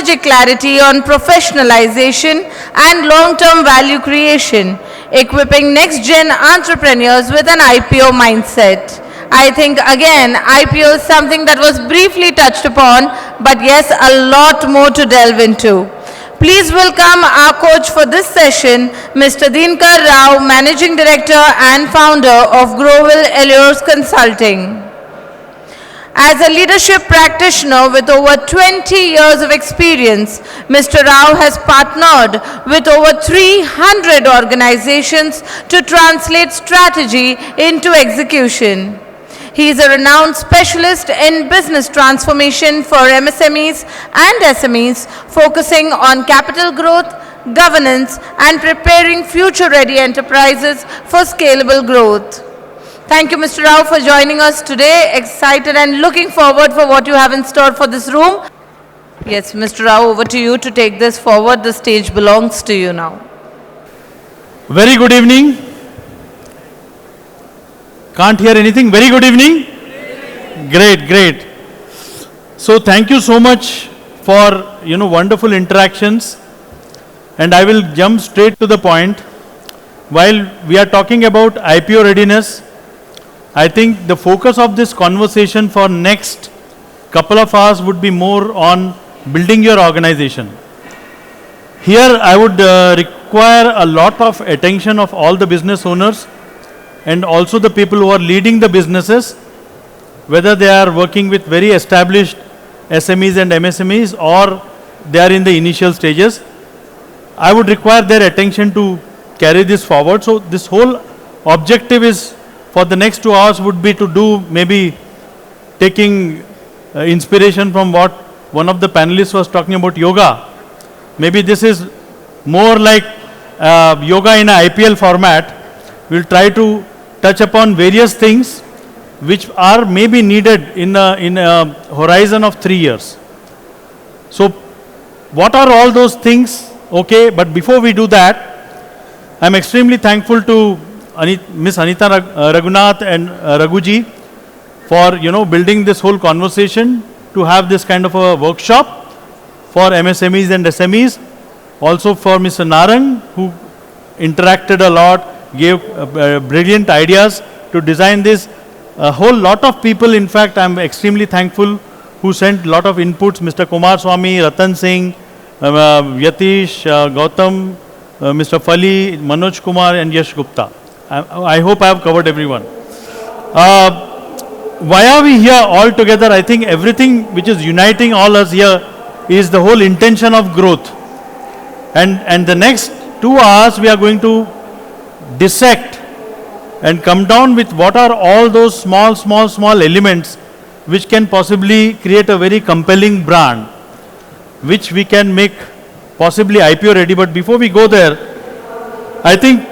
strategic clarity on professionalization and long-term value creation, equipping next-gen entrepreneurs with an IPO mindset. I think again, IPO is something that was briefly touched upon, but yes, a lot more to delve into. Please welcome our coach for this session, Mr. Dinkar Rao, Managing Director and Founder of Groval Euler Consulting. As a leadership practitioner with over 20 years of experience, Mr. Rao has partnered with over 300 organizations to translate strategy into execution. He is a renowned specialist in business transformation for MSMEs and SMEs, focusing on capital growth, governance, and preparing future-ready enterprises for scalable growth. Thank you, Mr. Rao, for joining us today. Excited and looking forward for what you have in store for this room. Yes, Mr. Rao, over to you to take this forward. The stage belongs to you now. Very good evening. Can't hear anything. Very good evening. Great, great. So thank you so much for wonderful interactions, and I will jump straight to the point. While we are talking about IPO readiness, I think the focus of this conversation for next couple of hours would be more on building your organization. Here I would require a lot of attention of all the business owners and also the people who are leading the businesses, whether they are working with very established SMEs and MSMEs or they are in the initial stages. I would require their attention to carry this forward. So this whole objective is for the next 2 hours would be to do maybe taking inspiration from what one of the panelists was talking about yoga. Maybe this is more like yoga in a IPL format. We'll try to touch upon various things which are maybe needed in a horizon of 3 years. So what are all those things? Okay, but before we do that, I'm extremely thankful to Miss Anita Raghunath and Raghuji for building this whole conversation to have this kind of a workshop for MSMEs and SMEs. Also for Mr. Narang, who interacted a lot, gave brilliant ideas to design this. A whole lot of people, in fact, I'm extremely thankful, who sent a lot of inputs. Mr. Kumar Swami, Ratan Singh, Yatish, Gautam, Mr. Fali, Manoj Kumar and Yash Gupta. I hope I have covered everyone. Why are we here all together? I think everything which is uniting all us here is the whole intention of growth. And the next 2 hours we are going to dissect and come down with what are all those small elements which can possibly create a very compelling brand, which we can make possibly IPO ready. But before we go there, I think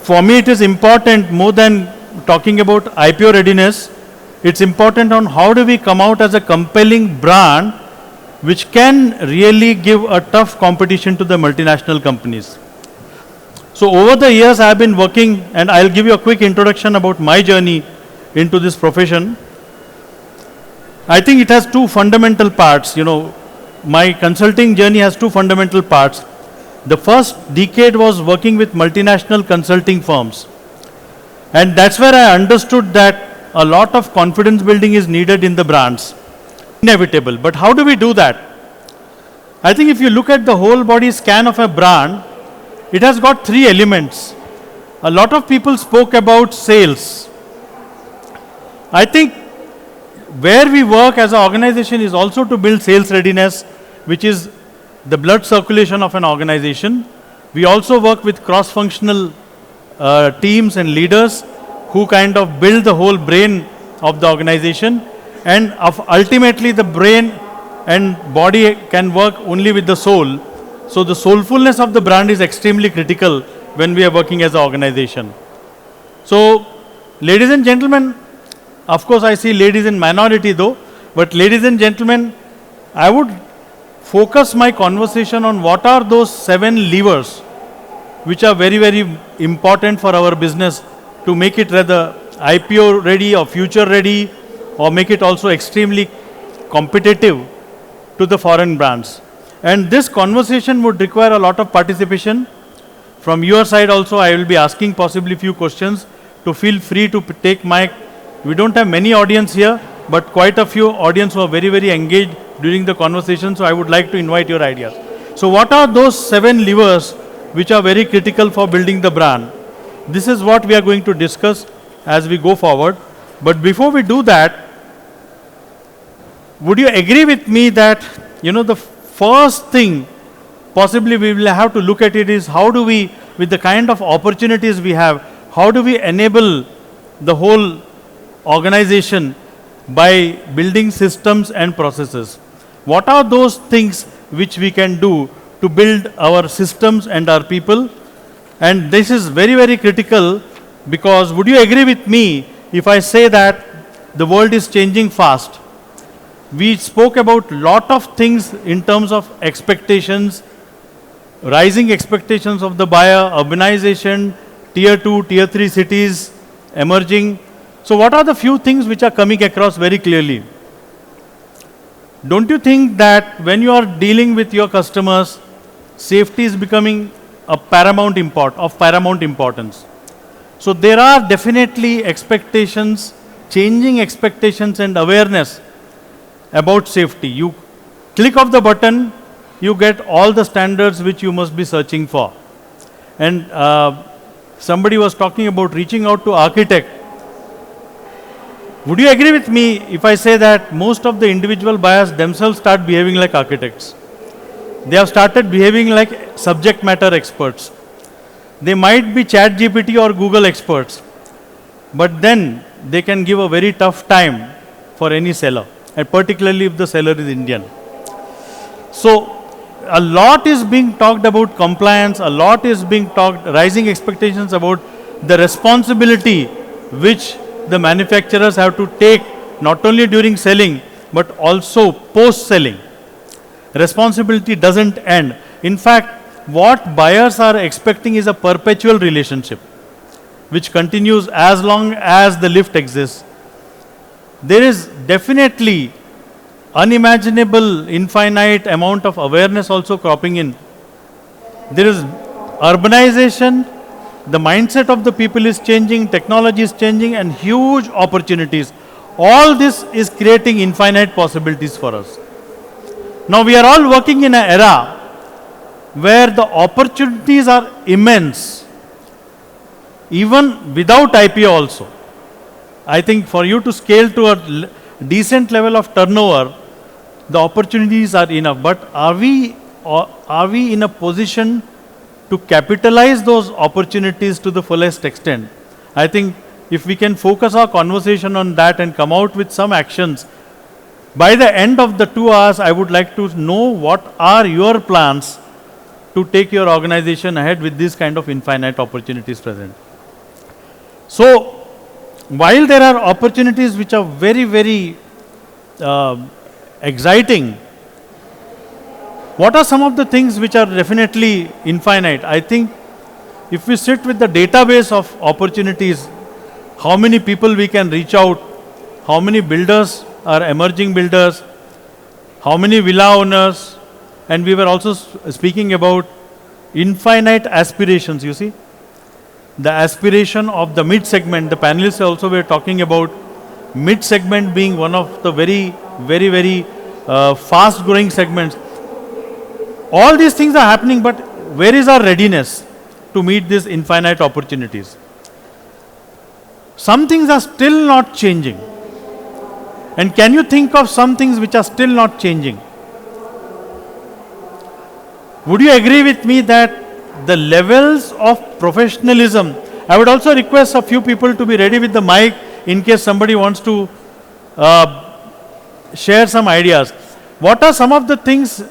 for me it is important, more than talking about IPO readiness, it's important on how do we come out as a compelling brand which can really give a tough competition to the multinational companies. So over the years I have been working, and I'll give you a quick introduction about my journey into this profession. I think it has 2 fundamental parts. My consulting journey has 2 fundamental parts. The first decade was working with multinational consulting firms. And that's where I understood that a lot of confidence building is needed in the brands. Inevitable. But how do we do that? I think if you look at the whole body scan of a brand, it has got 3 elements. A lot of people spoke about sales. I think where we work as an organization is also to build sales readiness, which is the blood circulation of an organization. We also work with cross-functional teams and leaders who kind of build the whole brain of the organization. And ultimately the brain and body can work only with the soul. So the soulfulness of the brand is extremely critical when we are working as an organization. So, ladies and gentlemen, of course I see ladies in minority though, but ladies and gentlemen, I would focus my conversation on what are those 7 levers which are very, very important for our business to make it rather IPO ready or future ready, or make it also extremely competitive to the foreign brands. And this conversation would require a lot of participation. From your side also, I will be asking possibly few questions, to feel free to take mic. We don't have many audience here, but quite a few audience who are very, very engaged during the conversation, so I would like to invite your ideas. So what are those 7 levers which are very critical for building the brand? This is what we are going to discuss as we go forward. But before we do that, would you agree with me that, the first thing possibly we will have to look at it is how do we, with the kind of opportunities we have, how do we enable the whole organization by building systems and processes? What are those things which we can do to build our systems and our people? And this is very, very critical, because would you agree with me if I say that the world is changing fast? We spoke about lot of things in terms of expectations, rising expectations of the buyer, urbanization, tier 2, tier 3 cities emerging. So what are the few things which are coming across very clearly? Don't you think that when you are dealing with your customers, safety is becoming of paramount importance? So there are definitely expectations, changing expectations and awareness about safety. You click of the button, you get all the standards which you must be searching for. And somebody was talking about reaching out to architect. Would you agree with me if I say that most of the individual buyers themselves start behaving like architects? They have started behaving like subject matter experts. They might be ChatGPT or Google experts, but then they can give a very tough time for any seller, and particularly if the seller is Indian. So a lot is being talked about compliance, a lot is being talked, rising expectations about the responsibility which the manufacturers have to take, not only during selling, but also post-selling. Responsibility doesn't end. In fact, what buyers are expecting is a perpetual relationship, which continues as long as the lift exists. There is definitely unimaginable, infinite amount of awareness also cropping in. There is urbanization, the mindset of the people is changing, technology is changing, and huge opportunities. All this is creating infinite possibilities for us. Now we are all working in an era where the opportunities are immense, even without IPO also. I think for you to scale to a decent level of turnover, the opportunities are enough. But are we in a position to capitalize those opportunities to the fullest extent? I think if we can focus our conversation on that and come out with some actions, by the end of the 2 hours, I would like to know what are your plans to take your organization ahead with this kind of infinite opportunities present. So, while there are opportunities which are very, very exciting, what are some of the things which are definitely infinite? I think if we sit with the database of opportunities, how many people we can reach out, how many builders are emerging builders, how many villa owners, and we were also speaking about infinite aspirations, you see. The aspiration of the mid-segment, the panelists also were talking about mid-segment being one of the very, very, very fast-growing segments. All these things are happening, but where is our readiness to meet these infinite opportunities? Some things are still not changing. And can you think of some things which are still not changing? Would you agree with me that the levels of professionalism, I would also request a few people to be ready with the mic in case somebody wants to share some ideas. What are some of the things,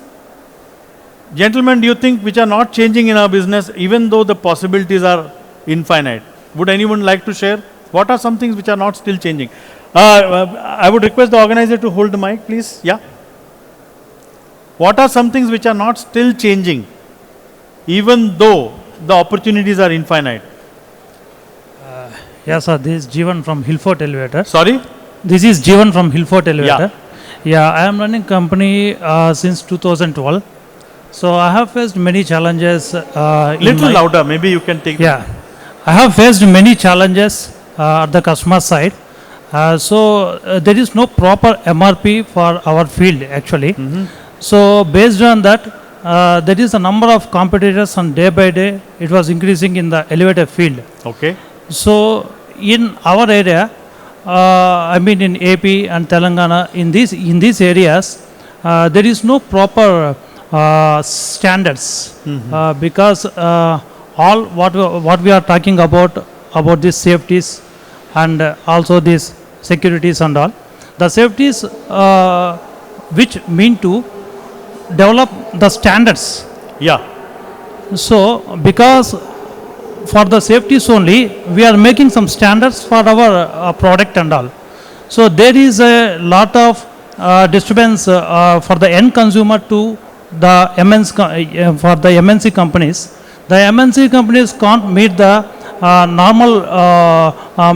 gentlemen, do you think which are not changing in our business even though the possibilities are infinite? Would anyone like to share? What are some things which are not still changing? I would request the organizer to hold the mic, please. Yeah. What are some things which are not still changing, even though the opportunities are infinite? Yes, sir. This is Jeevan from Hillfort Elevator. Sorry? This is Jeevan from Hillfort Elevator. Yeah, I am running company since 2012. So I have faced many challenges. Little louder, maybe you can take. Yeah, I have faced many challenges at the customer side. There is no proper MRP for our field actually. So based on that, there is a number of competitors, and day by day it was increasing in the elevator field. Okay. So in our area, I mean in AP and Telangana, in these areas, there is no proper standards because all what we are talking about these safeties and also these securities and all, the safeties which mean to develop the standards. Yeah. So because for the safeties only, we are making some standards for our product and all. So there is a lot of disturbance for the end consumer to the for the MNC companies. The MNC companies can't meet the normal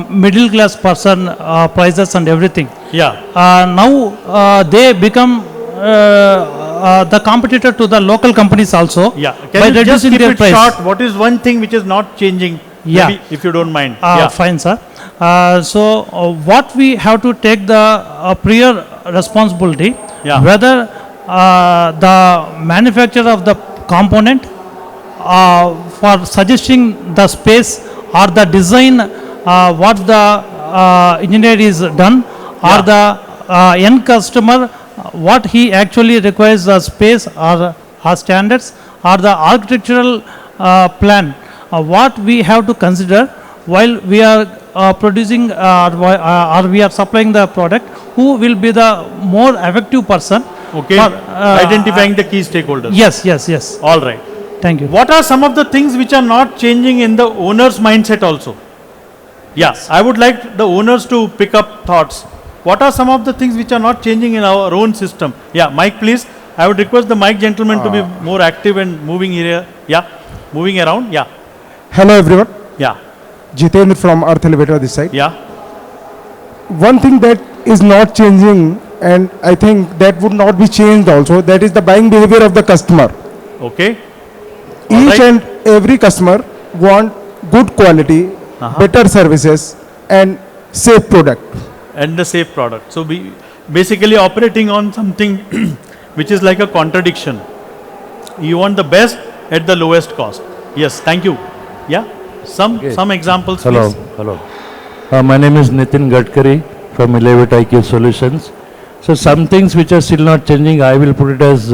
middle class person prices and everything. Yeah. Now they become the competitor to the local companies also. Yeah. By Can you just reducing keep their it price. short? What is one thing which is not changing? Yeah. Maybe, if you don't mind. Yeah. Fine, sir. What we have to take the prior responsibility, Yeah. whether the manufacturer of the component for suggesting the space or the design, what the engineer is done, or the end customer, what he actually requires the space or standards, or the architectural plan, what we have to consider while we are producing or we are supplying the product, who will be the more effective person. Okay. for, Identifying the key stakeholders. Yes. All right. Thank you. What are some of the things which are not changing in the owner's mindset also? Yeah, I would like the owners to pick up thoughts. What are some of the things which are not changing in our own system? Yeah, Mike, please. I would request the mic gentleman to be more active and moving here. Yeah, moving around. Yeah, Hello everyone, yeah, Jitendra from Earth Elevator this side. yeah. One thing that is not changing, and I think that would not be changed also, that is the buying behavior of the customer. Okay. Each right. and every customer want good quality, better services and safe product. And the safe product. So be basically operating on something which is like a contradiction. You want the best at the lowest cost. Yes, thank you. Yeah, some examples, Hello, please. hello. My name is Nitin Gadkari from Elevate IQ Solutions. So some things which are still not changing, I will put it as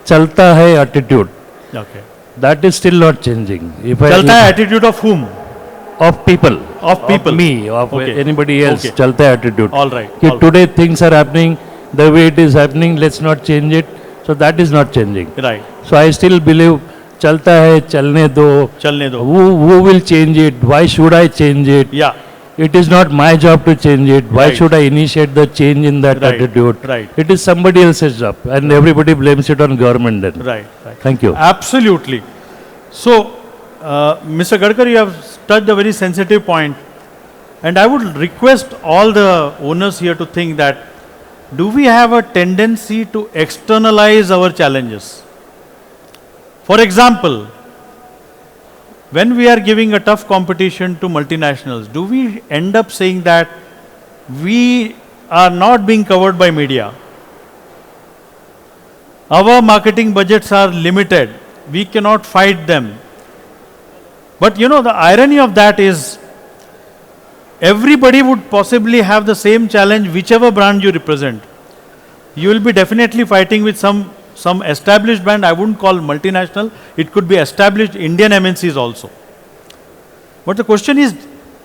chalta hai attitude. Okay. That is still not changing. If Chalta hai attitude of whom? of people, Of people. me, of Okay. anybody else, Okay. chalta hai attitude. All right. Ki all right. today things are happening the way it is happening. Let's not change it. So that is not changing. Right. So I still believe chalta hai, chalne do. Chalne do. Who will change it? Why should I change it? Yeah. It is not my job to change it. Why Right. should I initiate the change in that Right, attitude? right. It is somebody else's job, and everybody blames it on government then. Right. Right. Thank you. Absolutely. So, Mr. Gadkari, you have touched a very sensitive point, and I would request all the owners here to think that, do we have a tendency to externalize our challenges? For example, when we are giving a tough competition to multinationals, do we end up saying that we are not being covered by media? Our marketing budgets are limited. We cannot fight them. But you know, the irony of that is, everybody would possibly have the same challenge, whichever brand you represent. You will be definitely fighting with some established brand. I wouldn't call multinational. It could be established Indian MNCs also. But the question is,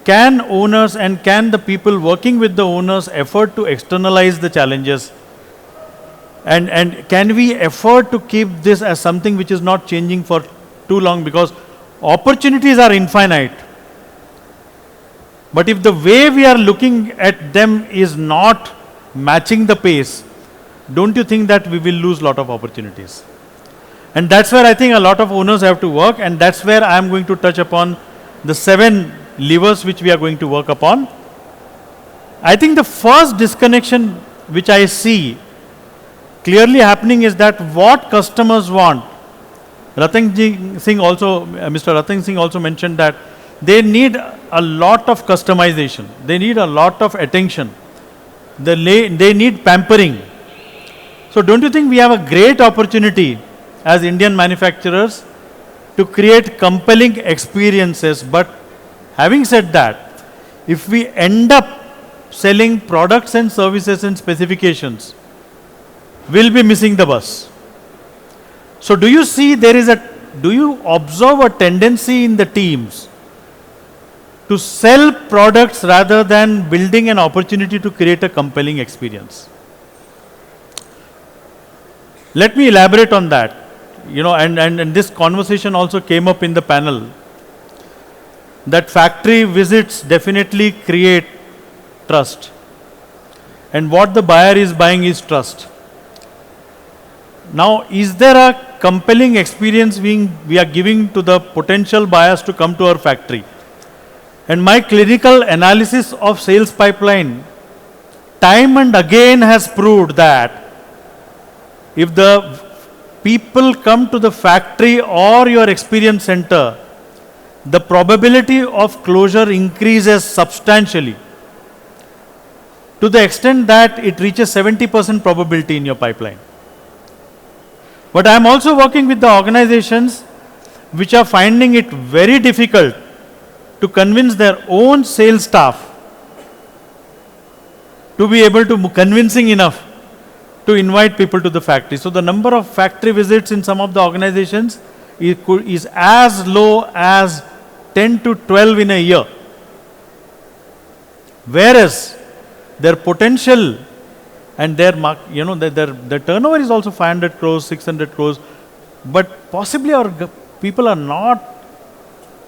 can owners and can the people working with the owners afford to externalize the challenges? And can we afford to keep this as something which is not changing for too long, because opportunities are infinite. But if the way we are looking at them is not matching the pace, don't you think that we will lose a lot of opportunities? And that's where I think a lot of owners have to work, and that's where I am going to touch upon the 7 levers which we are going to work upon. I think the first disconnection which I see clearly happening is that what customers want Mr. Ratan Singh also mentioned that they need a lot of customization. They need a lot of attention. They need pampering. So don't you think we have a great opportunity as Indian manufacturers to create compelling experiences? But having said that, if we end up selling products and services and specifications, we'll be missing the bus. So do you observe a tendency in the teams to sell products rather than building an opportunity to create a compelling experience? Let me elaborate on that. And this conversation also came up in the panel, that factory visits definitely create trust. And what the buyer is buying is trust. Now, is there a compelling experience we are giving to the potential buyers to come to our factory? And my clinical analysis of sales pipeline time and again has proved that if the people come to the factory or your experience center, the probability of closure increases substantially, to the extent that it reaches 70% probability in your pipeline. But I am also working with the organizations which are finding it very difficult to convince their own sales staff to be able to convincing enough to invite people to the factory. So the number of factory visits in some of the organizations is as low as 10 to 12 in a year. Whereas their potential and their turnover is also 500 crores, 600 crores, but possibly our people are not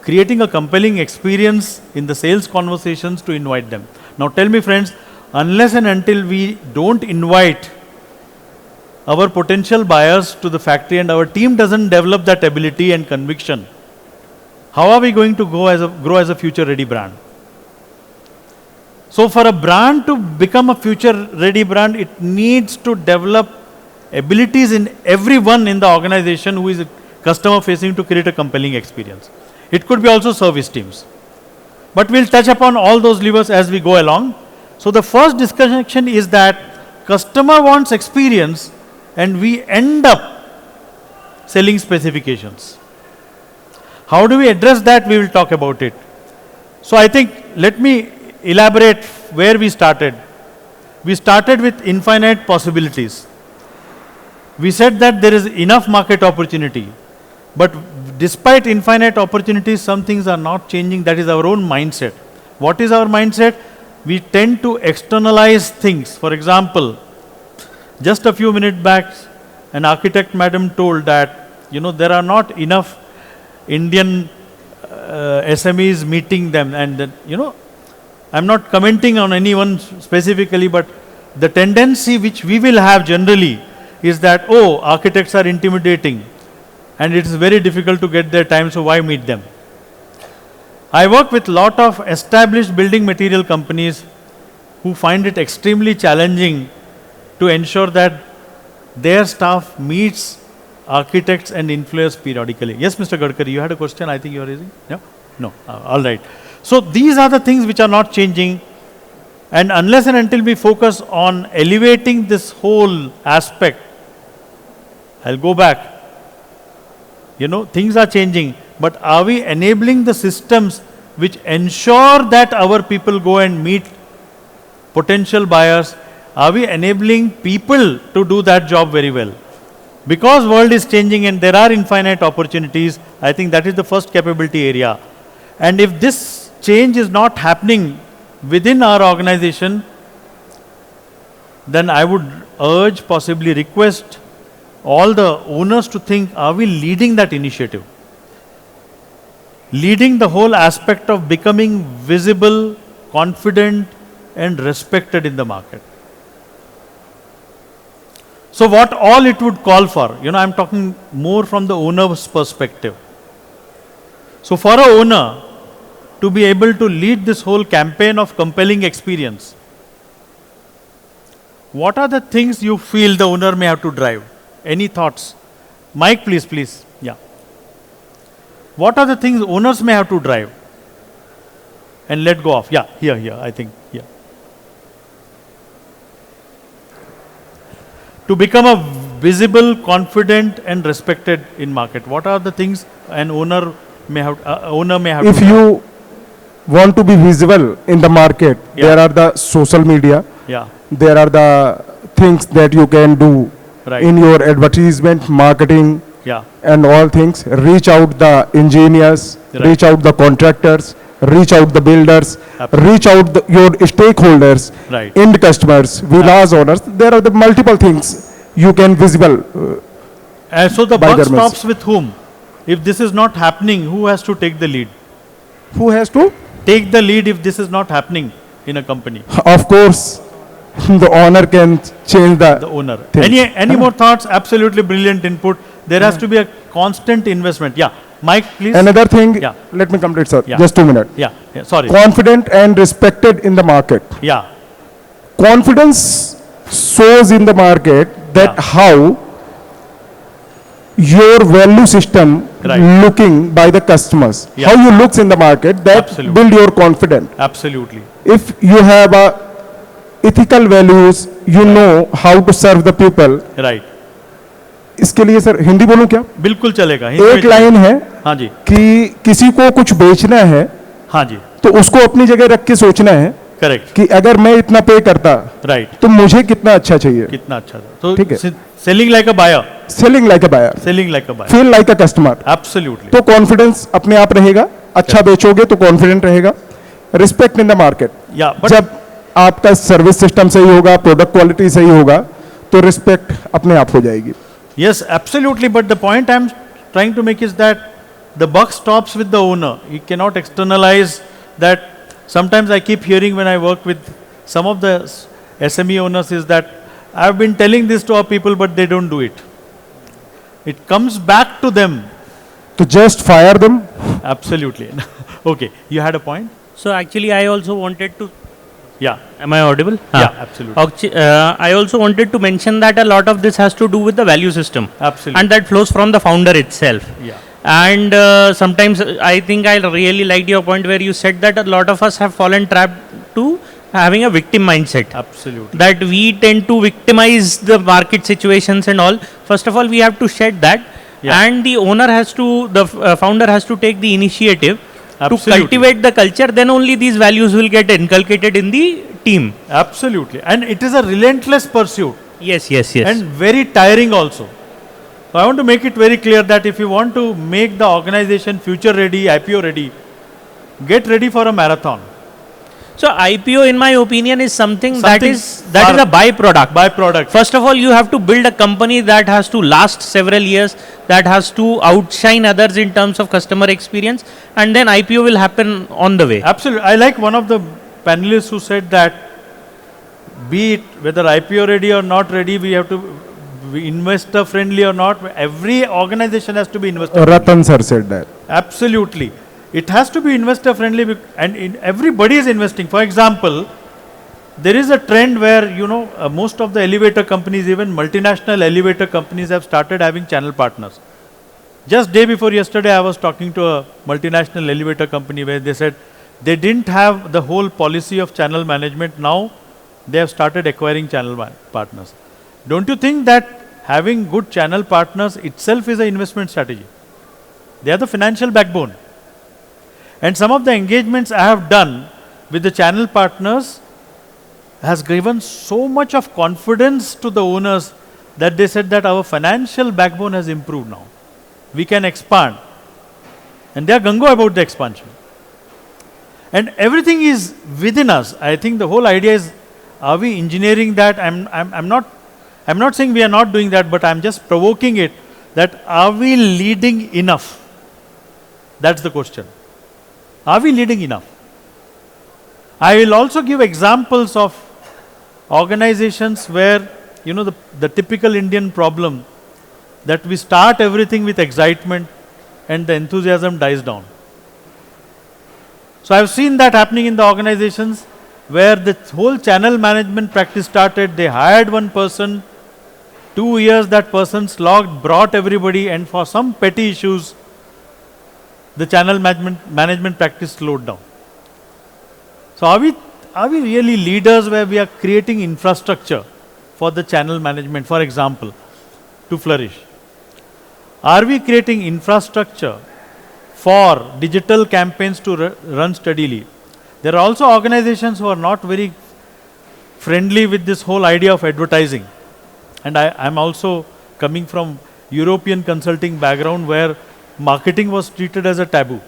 creating a compelling experience in the sales conversations to invite them. Now tell me friends, unless and until we don't invite our potential buyers to the factory and our team doesn't develop that ability and conviction, how are we going to grow as a future ready brand? So for a brand to become a future ready brand, it needs to develop abilities in everyone in the organization who is customer facing to create a compelling experience. It could be also service teams. But we'll touch upon all those levers as we go along. So the first discussion is that customer wants experience and we end up selling specifications. How do we address that? We will talk about it. So I think, let me elaborate where we started. We started with infinite possibilities. We said that there is enough market opportunity, but despite infinite opportunities, some things are not changing. That is our own mindset. What is our mindset? We tend to externalize things. For example, just a few minutes back, an architect madam told that, there are not enough Indian SMEs meeting them, and I'm not commenting on anyone specifically, but the tendency which we will have generally is that, architects are intimidating and it is very difficult to get their time, so why meet them? I work with lot of established building material companies who find it extremely challenging to ensure that their staff meets architects and influencers periodically. Yes, Mr. Gadkari, you had a question I think you are raising? Yeah? No? All right. So these are the things which are not changing, and unless and until we focus on elevating this whole aspect, I'll go back. Things are changing, but are we enabling the systems which ensure that our people go and meet potential buyers? Are we enabling people to do that job very well? Because world is changing and there are infinite opportunities, I think that is the first capability area. And if this change is not happening within our organization, then I would urge, possibly request all the owners to think, are we leading that initiative? Leading the whole aspect of becoming visible, confident and respected in the market. So what all it would call for, I'm talking more from the owner's perspective. So for an owner to be able to lead this whole campaign of compelling experience, what are the things you feel the owner may have to drive? Any thoughts? Mike, please. Yeah. What are the things owners may have to drive and let go of? Yeah, here, I think, yeah. To become a visible, confident and respected in market, what are the things an owner may have If to you want to be visible in the market, Yeah. there are the social media, yeah, there are the things that you can do Right. in your advertisement, marketing, yeah, and all things. Reach out the engineers, Right. reach out the contractors, reach out the builders, Absolutely. reach out your stakeholders, Right. end customers, villas owners. There are the multiple things you can visible. And so the By buck their means. stops with whom? If this is not happening, who has to take the lead? Who has to? Take the lead if this is not happening in a company. Of course, the owner can change The the. owner. Things. Any more thoughts? Absolutely brilliant input. There has to be a constant investment. Yeah, Mike, please. Another thing, Yeah. let me complete, sir. Yeah. Just 2 minutes. Yeah, sorry. Confident and respected in the market. Yeah, Confidence shows in the market that Yeah. how your value system Right. looking by the customers, Yeah. how you looks in the market, that Absolutely. build your confidence. absolutely. If you have ethical values, you know how to serve the people. Right. इसके लिए sir Hindi बोलूं क्या? बिल्कुल चलेगा. हिंदी में एक line है हाँ जी, कि किसी को कुछ बेचना है हाँ जी, तो उसको अपनी जगह रख के सोचना है करेक्ट, कि अगर मैं इतना पे करता राइट. तो मुझे कितना अच्छा चाहिए. कितना अच्छा था. तो ठीक है. Selling like a buyer, selling like a buyer, selling like a buyer. Feel like a customer. Absolutely. तो कॉन्फिडेंस अपने आप रहेगा. अच्छा बेचोगे तो कॉन्फिडेंट रहेगा. Respect in the market. Yeah but जब आपका सर्विस सिस्टम सही होगा, प्रोडक्ट क्वालिटी सही होगा, तो रिस्पेक्ट अपने आप हो जाएगी. yes, absolutely. But the point I'm trying to make is that the buck stops with the owner. He cannot externalize that. Sometimes I keep hearing when I work with some of the SME owners is that I've been telling this to our people, but they don't do it. It comes back to them. तो just fire them. Absolutely. Okay, you had a point? So actually, I also wanted to. Yeah. Am I audible? Yeah, absolutely. I also wanted to mention that a lot of this has to do with the value system, Absolutely. and that flows from the founder itself. Yeah. And sometimes I think I really liked your point where you said that a lot of us have fallen trapped to having a victim mindset. Absolutely. That we tend to victimize the market situations and all. First of all, we have to shed that, Yeah. and the owner has to, the founder has to take the initiative to Absolutely. cultivate the culture. Then only these values will get inculcated in the team. Absolutely. And it is a relentless pursuit Yes, yes, yes. and very tiring also. So I want to make it very clear that if you want to make the organization future ready, IPO ready, get ready for a marathon. So IPO, in my opinion, is something that Something is a byproduct. Byproduct. First of all, you have to build a company that has to last several years, that has to outshine others in terms of customer experience, and then IPO will happen on the way. Absolutely. I like one of the panelists who said that be it whether IPO ready or not ready, we have to be investor friendly or not. Every organization has to be investor friendly. Ratan sir said that. Absolutely. It has to be investor friendly and everybody is investing. For example, there is a trend where, most of the elevator companies, even multinational elevator companies have started having channel partners. Just day before yesterday, I was talking to a multinational elevator company where they said they didn't have the whole policy of channel management. Now they have started acquiring channel partners. Don't you think that having good channel partners itself is an investment strategy? They are the financial backbone. And some of the engagements I have done with the channel partners has given so much of confidence to the owners that they said that our financial backbone has improved now. We can expand. And they are gung-ho about the expansion. And everything is within us. I think the whole idea is, are we engineering that? I'm not saying we are not doing that, but I'm just provoking it that are we leading enough? That's the question. Are we leading enough? I will also give examples of organizations where, the typical Indian problem that we start everything with excitement and the enthusiasm dies down. So I've seen that happening in the organizations where the whole channel management practice started. They hired one person, 2 years that person slogged, brought everybody, and for some petty issues, the channel management practice slowed down. So are we really leaders where we are creating infrastructure for the channel management, for example, to flourish? Are we creating infrastructure for digital campaigns to run steadily? There are also organizations who are not very friendly with this whole idea of advertising. And I'm also coming from European consulting background where marketing was treated as a taboo.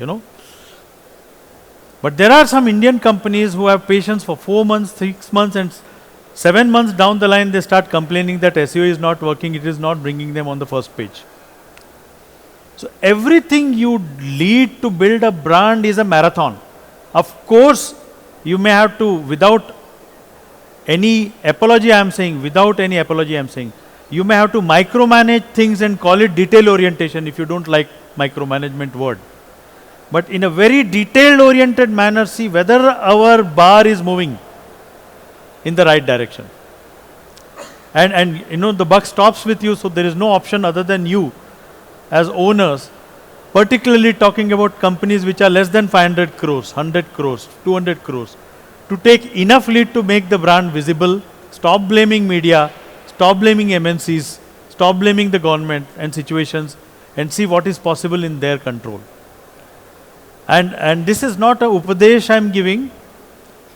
You know? But there are some Indian companies who have patience for 4 months, 6 months and 7 months down the line they start complaining that SEO is not working, it is not bringing them on the first page. So everything you lead to build a brand is a marathon. Of course, you may have to, without any apology I am saying, you may have to micromanage things and call it detail orientation if you don't like micromanagement word. But in a very detailed oriented manner, see whether our bar is moving in the right direction. And you know, the buck stops with you, so there is no option other than you as owners, particularly talking about companies which are less than 500 crores, 100 crores, 200 crores, to take enough lead to make the brand visible, stop blaming media, stop blaming MNCs, stop blaming the government and situations, and see what is possible in their control. And this is not a upadesh I am giving,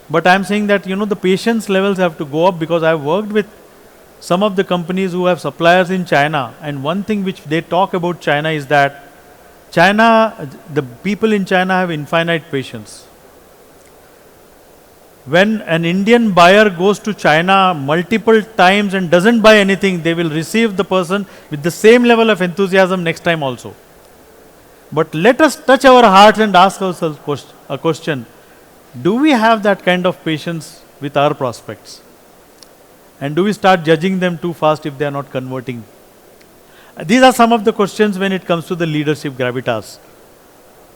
but I am saying that, you know, the patience levels have to go up, because I have worked with some of the companies who have suppliers in China, and one thing which they talk about China is that the people in China have infinite patience. When an Indian buyer goes to China multiple times and doesn't buy anything, they will receive the person with the same level of enthusiasm next time also. But let us touch our hearts and ask ourselves a question. Do we have that kind of patience with our prospects? And do we start judging them too fast if they are not converting? These are some of the questions when it comes to the leadership gravitas.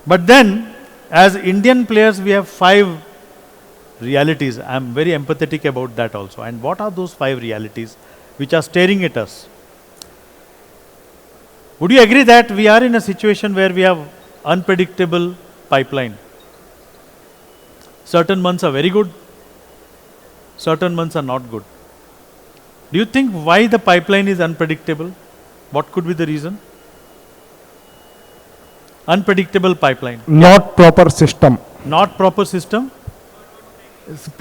But then, as Indian players, we have 5 realities. I am very empathetic about that also. And what are those 5 realities which are staring at us? Would you agree that we are in a situation where we have unpredictable pipeline? Certain months are very good, certain months are not good. Do you think why the pipeline is unpredictable? What could be the reason? Unpredictable pipeline. Not proper system. Not proper system.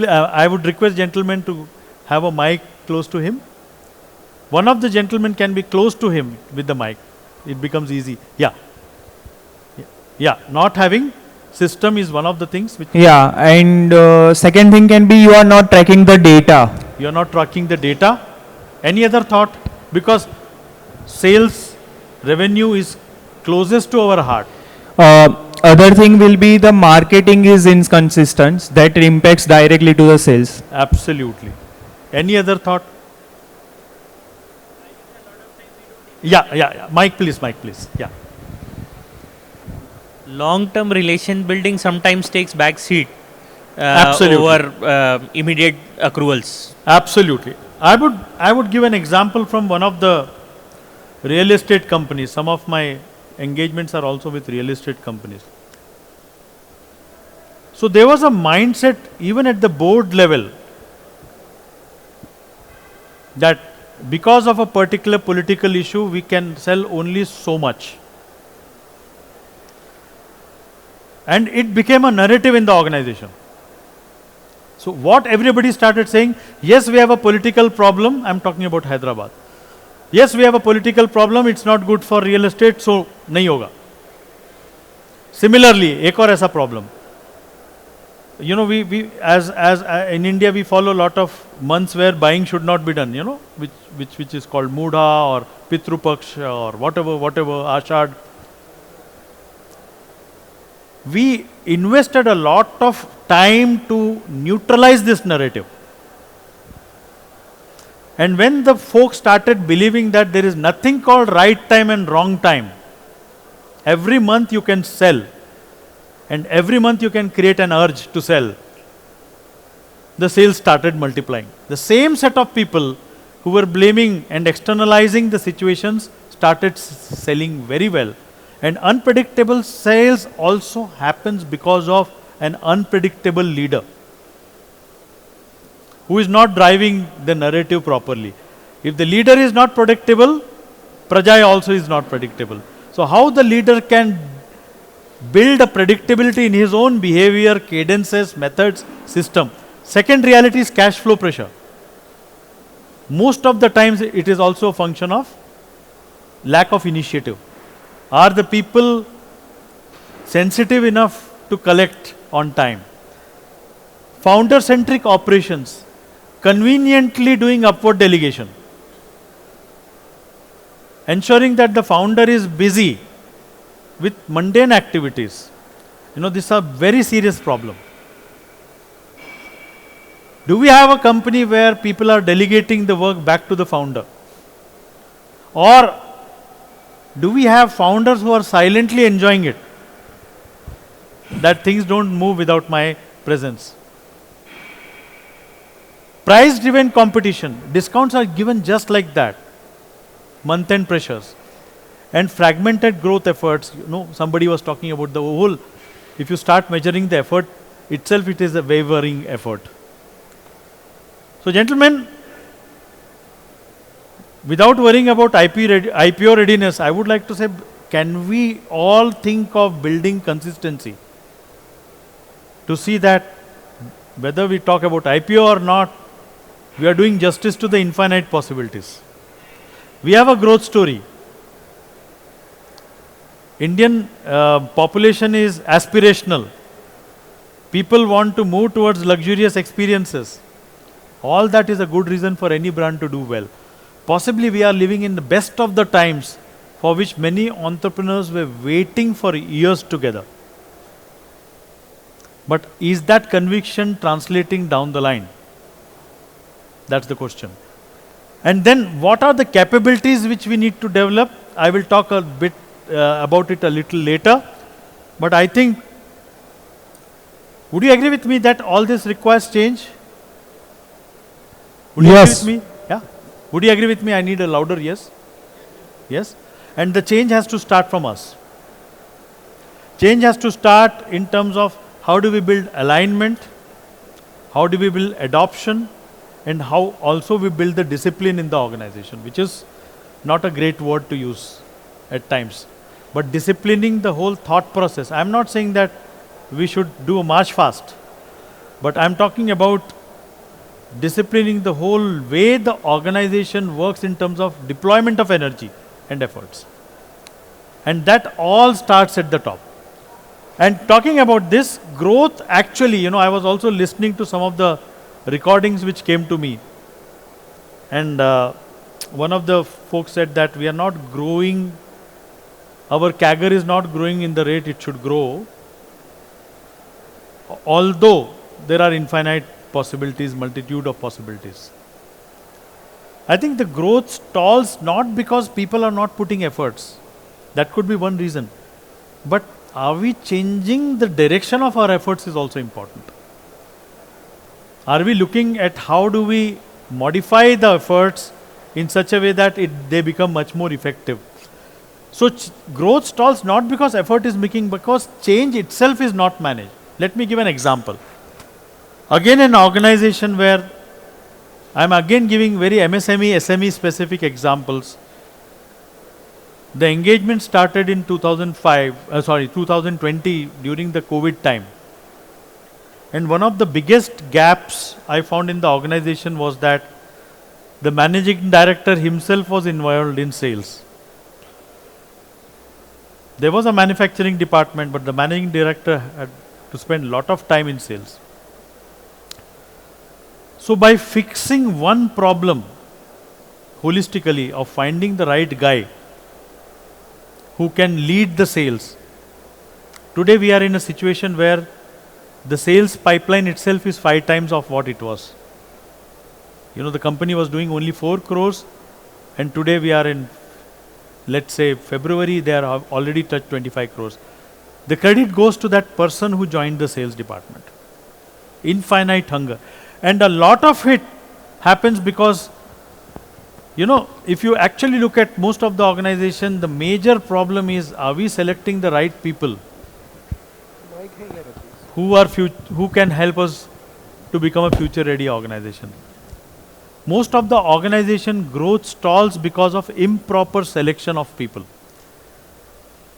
I would request gentlemen to have a mic close to him. One of the gentlemen can be close to him with the mic. It becomes easy. Yeah. Not having system is one of the things which. Yeah, and second thing can be you are not tracking the data. You are not tracking the data. Any other thought? Because sales revenue is closest to our heart. Other thing will be the marketing is inconsistent, that impacts directly to the sales. Absolutely. Any other thought? Yeah. Mic please. Yeah. Long-term relation building sometimes takes back seat Absolutely. over immediate accruals. Absolutely. I would give an example from one of the real estate companies. Some of my engagements are also with real estate companies. So there was a mindset even at the board level that because of a particular political issue we can sell only so much. And it became a narrative in the organization. So what everybody started saying, yes, we have a political problem. I'm talking about Hyderabad. Yes, we have a political problem. It's not good for real estate, so nahi hoga. Similarly, ek aur aisa problem. You know, we as in India we follow a lot of months where buying should not be done. You know, which is called Mudha or Pitru Paksha or whatever, Ashad. We invested a lot of time to neutralize this narrative. And when the folks started believing that there is nothing called right time and wrong time, every month you can sell and every month you can create an urge to sell, the sales started multiplying. The same set of people who were blaming and externalizing the situations started selling very well. And unpredictable sales also happens because of an unpredictable leader who is not driving the narrative properly. If the leader is not predictable, Praja also is not predictable. So how the leader can build a predictability in his own behavior, cadences, methods, system. Second reality is cash flow pressure. Most of the times it is also a function of lack of initiative. Are the people sensitive enough to collect on time? Founder-centric operations, conveniently doing upward delegation. Ensuring that the founder is busy with mundane activities. This is a very serious problem. Do we have a company where people are delegating the work back to the founder? Or do we have founders who are silently enjoying it? That things don't move without my presence. Price-driven competition. Discounts are given just like that. Month-end pressures. And fragmented growth efforts. Somebody was talking about the whole, if you start measuring the effort itself, it is a wavering effort. So gentlemen, without worrying about IPO readiness, I would like to say, can we all think of building consistency to see that whether we talk about IPO or not, we are doing justice to the infinite possibilities. We have a growth story. Indian population is aspirational. People want to move towards luxurious experiences. All that is a good reason for any brand to do well. Possibly we are living in the best of the times for which many entrepreneurs were waiting for years together. But is that conviction translating down the line? That's the question. And then what are the capabilities which we need to develop? I will talk a bit about it a little later. But I think, would you agree with me that all this requires change? Would you agree with me? Yeah. Would you agree with me? I need a louder yes. Yes. And the change has to start from us. Change has to start in terms of how do we build alignment, how do we build adoption, and how also we build the discipline in the organization, which is not a great word to use at times. But disciplining the whole thought process. I am not saying that we should do a march fast, but I am talking about disciplining the whole way the organization works in terms of deployment of energy and efforts. And that all starts at the top. And talking about this growth, actually, I was also listening to some of the recordings which came to me. And one of the folks said that we are not growing, our CAGR is not growing in the rate it should grow, although there are infinite possibilities, multitude of possibilities. I think the growth stalls not because people are not putting efforts. That could be one reason. But are we changing the direction of our efforts is also important. Are we looking at how do we modify the efforts in such a way that they become much more effective? So growth stalls not because effort is making, because change itself is not managed. Let me give an example. Again, an organization where I am again giving very MSME, SME specific examples. The engagement started in 2020 during the COVID time. And one of the biggest gaps I found in the organization was that the managing director himself was involved in sales. There was a manufacturing department, but the managing director had to spend a lot of time in sales. So by fixing one problem holistically of finding the right guy who can lead the sales, today we are in a situation where the sales pipeline itself is 5 times of what it was. The company was doing only 4 crores, and today we are in, let's say, February, they are already touched 25 crores. The credit goes to that person who joined the sales department. Infinite hunger. And a lot of it happens because You know, if you actually look at most of the organization, the major problem is, are we selecting the right people who can help us to become a future ready organization? Most of the organization growth stalls because of improper selection of people.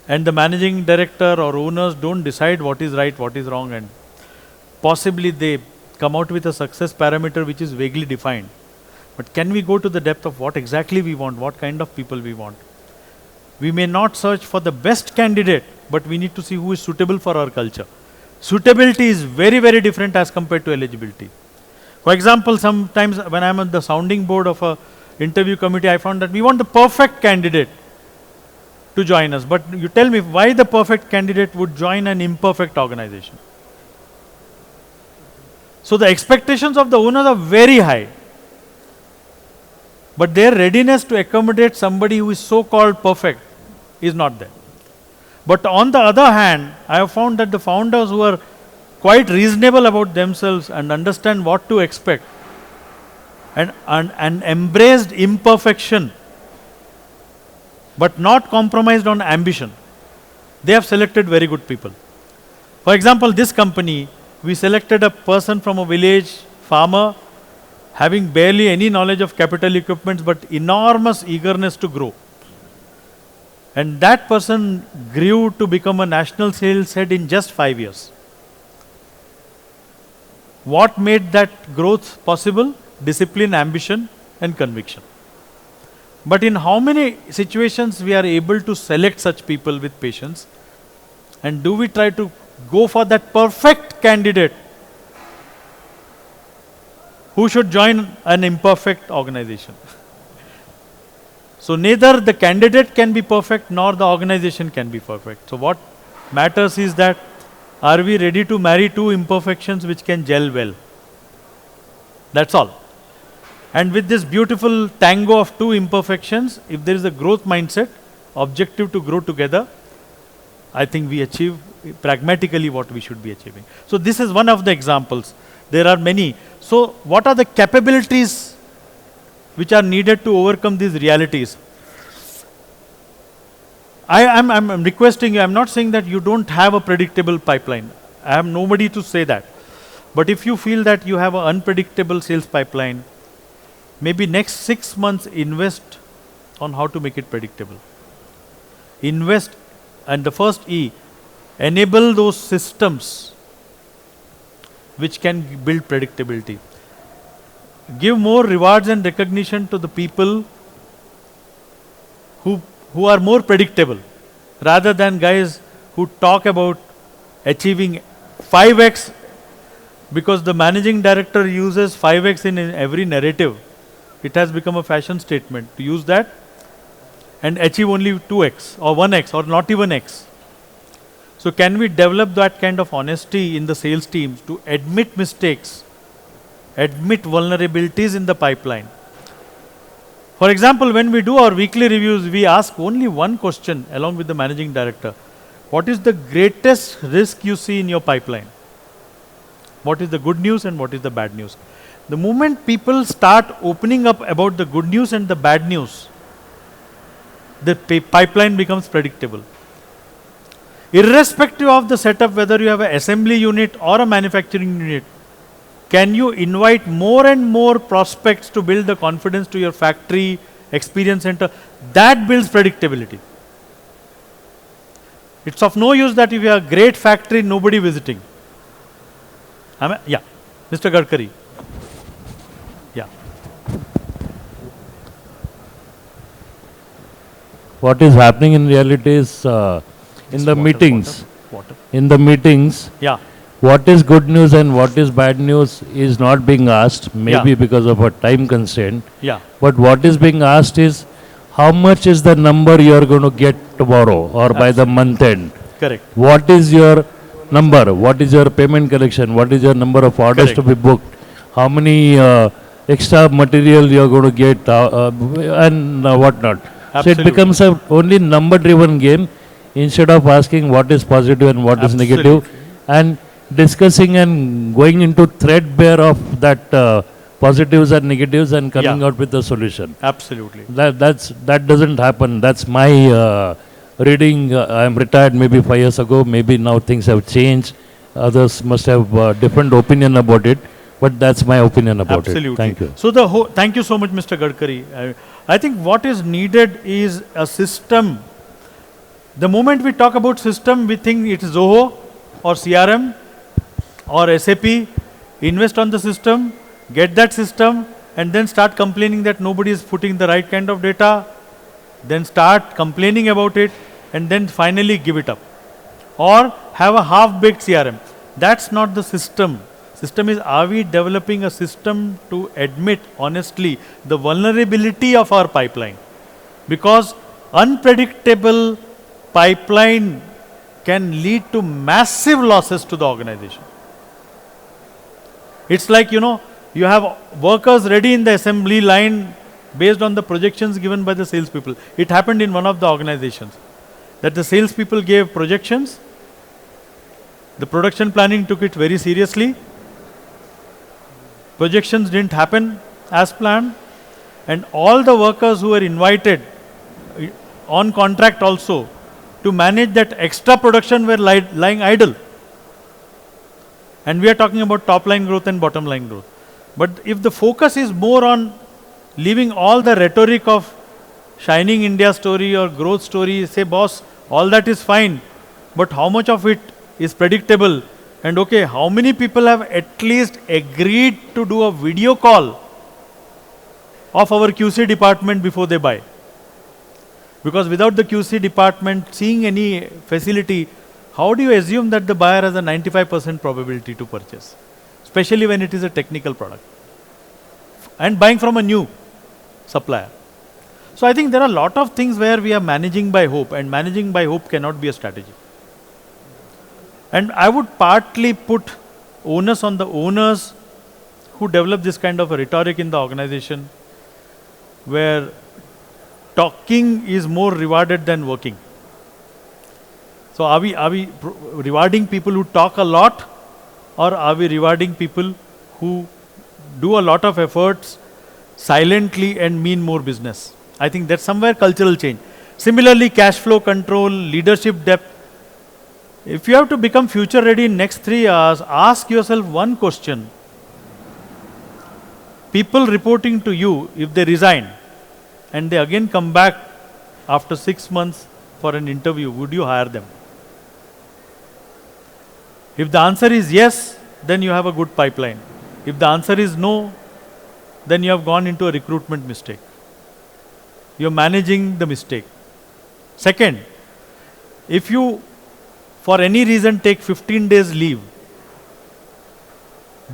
And the managing director or owners don't decide what is right, what is wrong, and possibly they come out with a success parameter which is vaguely defined. But can we go to the depth of what exactly we want, what kind of people we want? We may not search for the best candidate, but we need to see who is suitable for our culture. Suitability is very, very different as compared to eligibility. For example, sometimes when I'm on the sounding board of a interview committee, I found that we want the perfect candidate to join us. But you tell me why the perfect candidate would join an imperfect organization. So the expectations of the owners are very high. But their readiness to accommodate somebody who is so-called perfect is not there. But on the other hand, I have found that the founders who are quite reasonable about themselves and understand what to expect and embraced imperfection, but not compromised on ambition, they have selected very good people. For example, this company, we selected a person from a village farmer having barely any knowledge of capital equipments but enormous eagerness to grow. And that person grew to become a national sales head in just 5 years. What made that growth possible? Discipline, ambition, and conviction. But in how many situations we are able to select such people with patience? And do we try to go for that perfect candidate who should join an imperfect organization? So neither the candidate can be perfect nor the organization can be perfect. So what matters is that, are we ready to marry two imperfections which can gel well? That's all. And with this beautiful tango of two imperfections, if there is a growth mindset, objective to grow together, I think we achieve pragmatically what we should be achieving. So this is one of the examples. There are many. So what are the capabilities which are needed to overcome these realities? I'm requesting you, I'm not saying that you don't have a predictable pipeline. I am nobody to say that. But if you feel that you have an unpredictable sales pipeline, maybe next 6 months invest on how to make it predictable. Invest, and the first E, enable those systems which can build predictability. Give more rewards and recognition to the people who are more predictable, rather than guys who talk about achieving 5x because the managing director uses 5x in every narrative. It has become a fashion statement to use that and achieve only 2x or 1x or not even x. So can we develop that kind of honesty in the sales teams to admit mistakes, admit vulnerabilities in the pipeline? For example, when we do our weekly reviews, we ask only one question along with the managing director. What is the greatest risk you see in your pipeline? What is the good news and what is the bad news? The moment people start opening up about the good news and the bad news, the pipeline becomes predictable. Irrespective of the setup, whether you have an assembly unit or a manufacturing unit, can you invite more and more prospects to build the confidence to your factory, experience center? That builds predictability. It's of no use that if you have a great factory, nobody visiting. Yeah, Mr. Gadkari. Yeah. What is happening in reality is in the meetings. In the meetings, Yeah. what is good news and what is bad news is not being asked, maybe because of a time constraint. Yeah. But what is being asked is, how much is the number you are going to get tomorrow or by the month end? Correct. What is your number? What is your payment collection? What is your number of orders to be booked? How many extra material you are going to get and whatnot. So Absolutely. it becomes a only number driven game instead of asking what is positive and what is negative, and discussing and going into threadbare of that positives and negatives and coming Yeah. out with a solution. Absolutely. That doesn't happen. That's my reading. I'm retired maybe 5 years ago. Maybe now things have changed. Others must have different opinion about it. But that's my opinion about Absolutely. it. Thank you. So thank you so much, Mr. Gadkari. I think what is needed is a system. The moment we talk about system, we think it is Zoho or CRM or SAP. Invest on the system, get that system, and then start complaining that nobody is putting the right kind of data. Then start complaining about it, and then finally give it up. Or have a half-baked CRM. That's not the system. System is, are we developing a system to admit honestly the vulnerability of our pipeline? Because unpredictable pipeline can lead to massive losses to the organization. It's like, you have workers ready in the assembly line based on the projections given by the salespeople. It happened in one of the organizations that the salespeople gave projections. The production planning took it very seriously. Projections didn't happen as planned, and all the workers who were invited on contract also to manage that extra production were lying idle. And we are talking about top line growth and bottom line growth. But if the focus is more on leaving all the rhetoric of shining India story or growth story, say, boss, all that is fine, but how much of it is predictable? And okay, how many people have at least agreed to do a video call of our QC department before they buy? Because without the QC department seeing any facility, how do you assume that the buyer has a 95% probability to purchase? Especially when it is a technical product. And buying from a new supplier. So I think there are a lot of things where we are managing by hope, and managing by hope cannot be a strategy. And I would partly put onus on the owners who develop this kind of a rhetoric in the organization, where talking is more rewarded than working. So are we rewarding people who talk a lot, or are we rewarding people who do a lot of efforts silently and mean more business? I think that's somewhere cultural change. Similarly, cash flow control, leadership depth. If you have to become future ready in next 3 hours, ask yourself one question. People reporting to you, if they resign and they again come back after 6 months for an interview, would you hire them? If the answer is yes, then you have a good pipeline. If the answer is no, then you have gone into a recruitment mistake. You are managing the mistake. Second, if you for any reason take 15 days leave,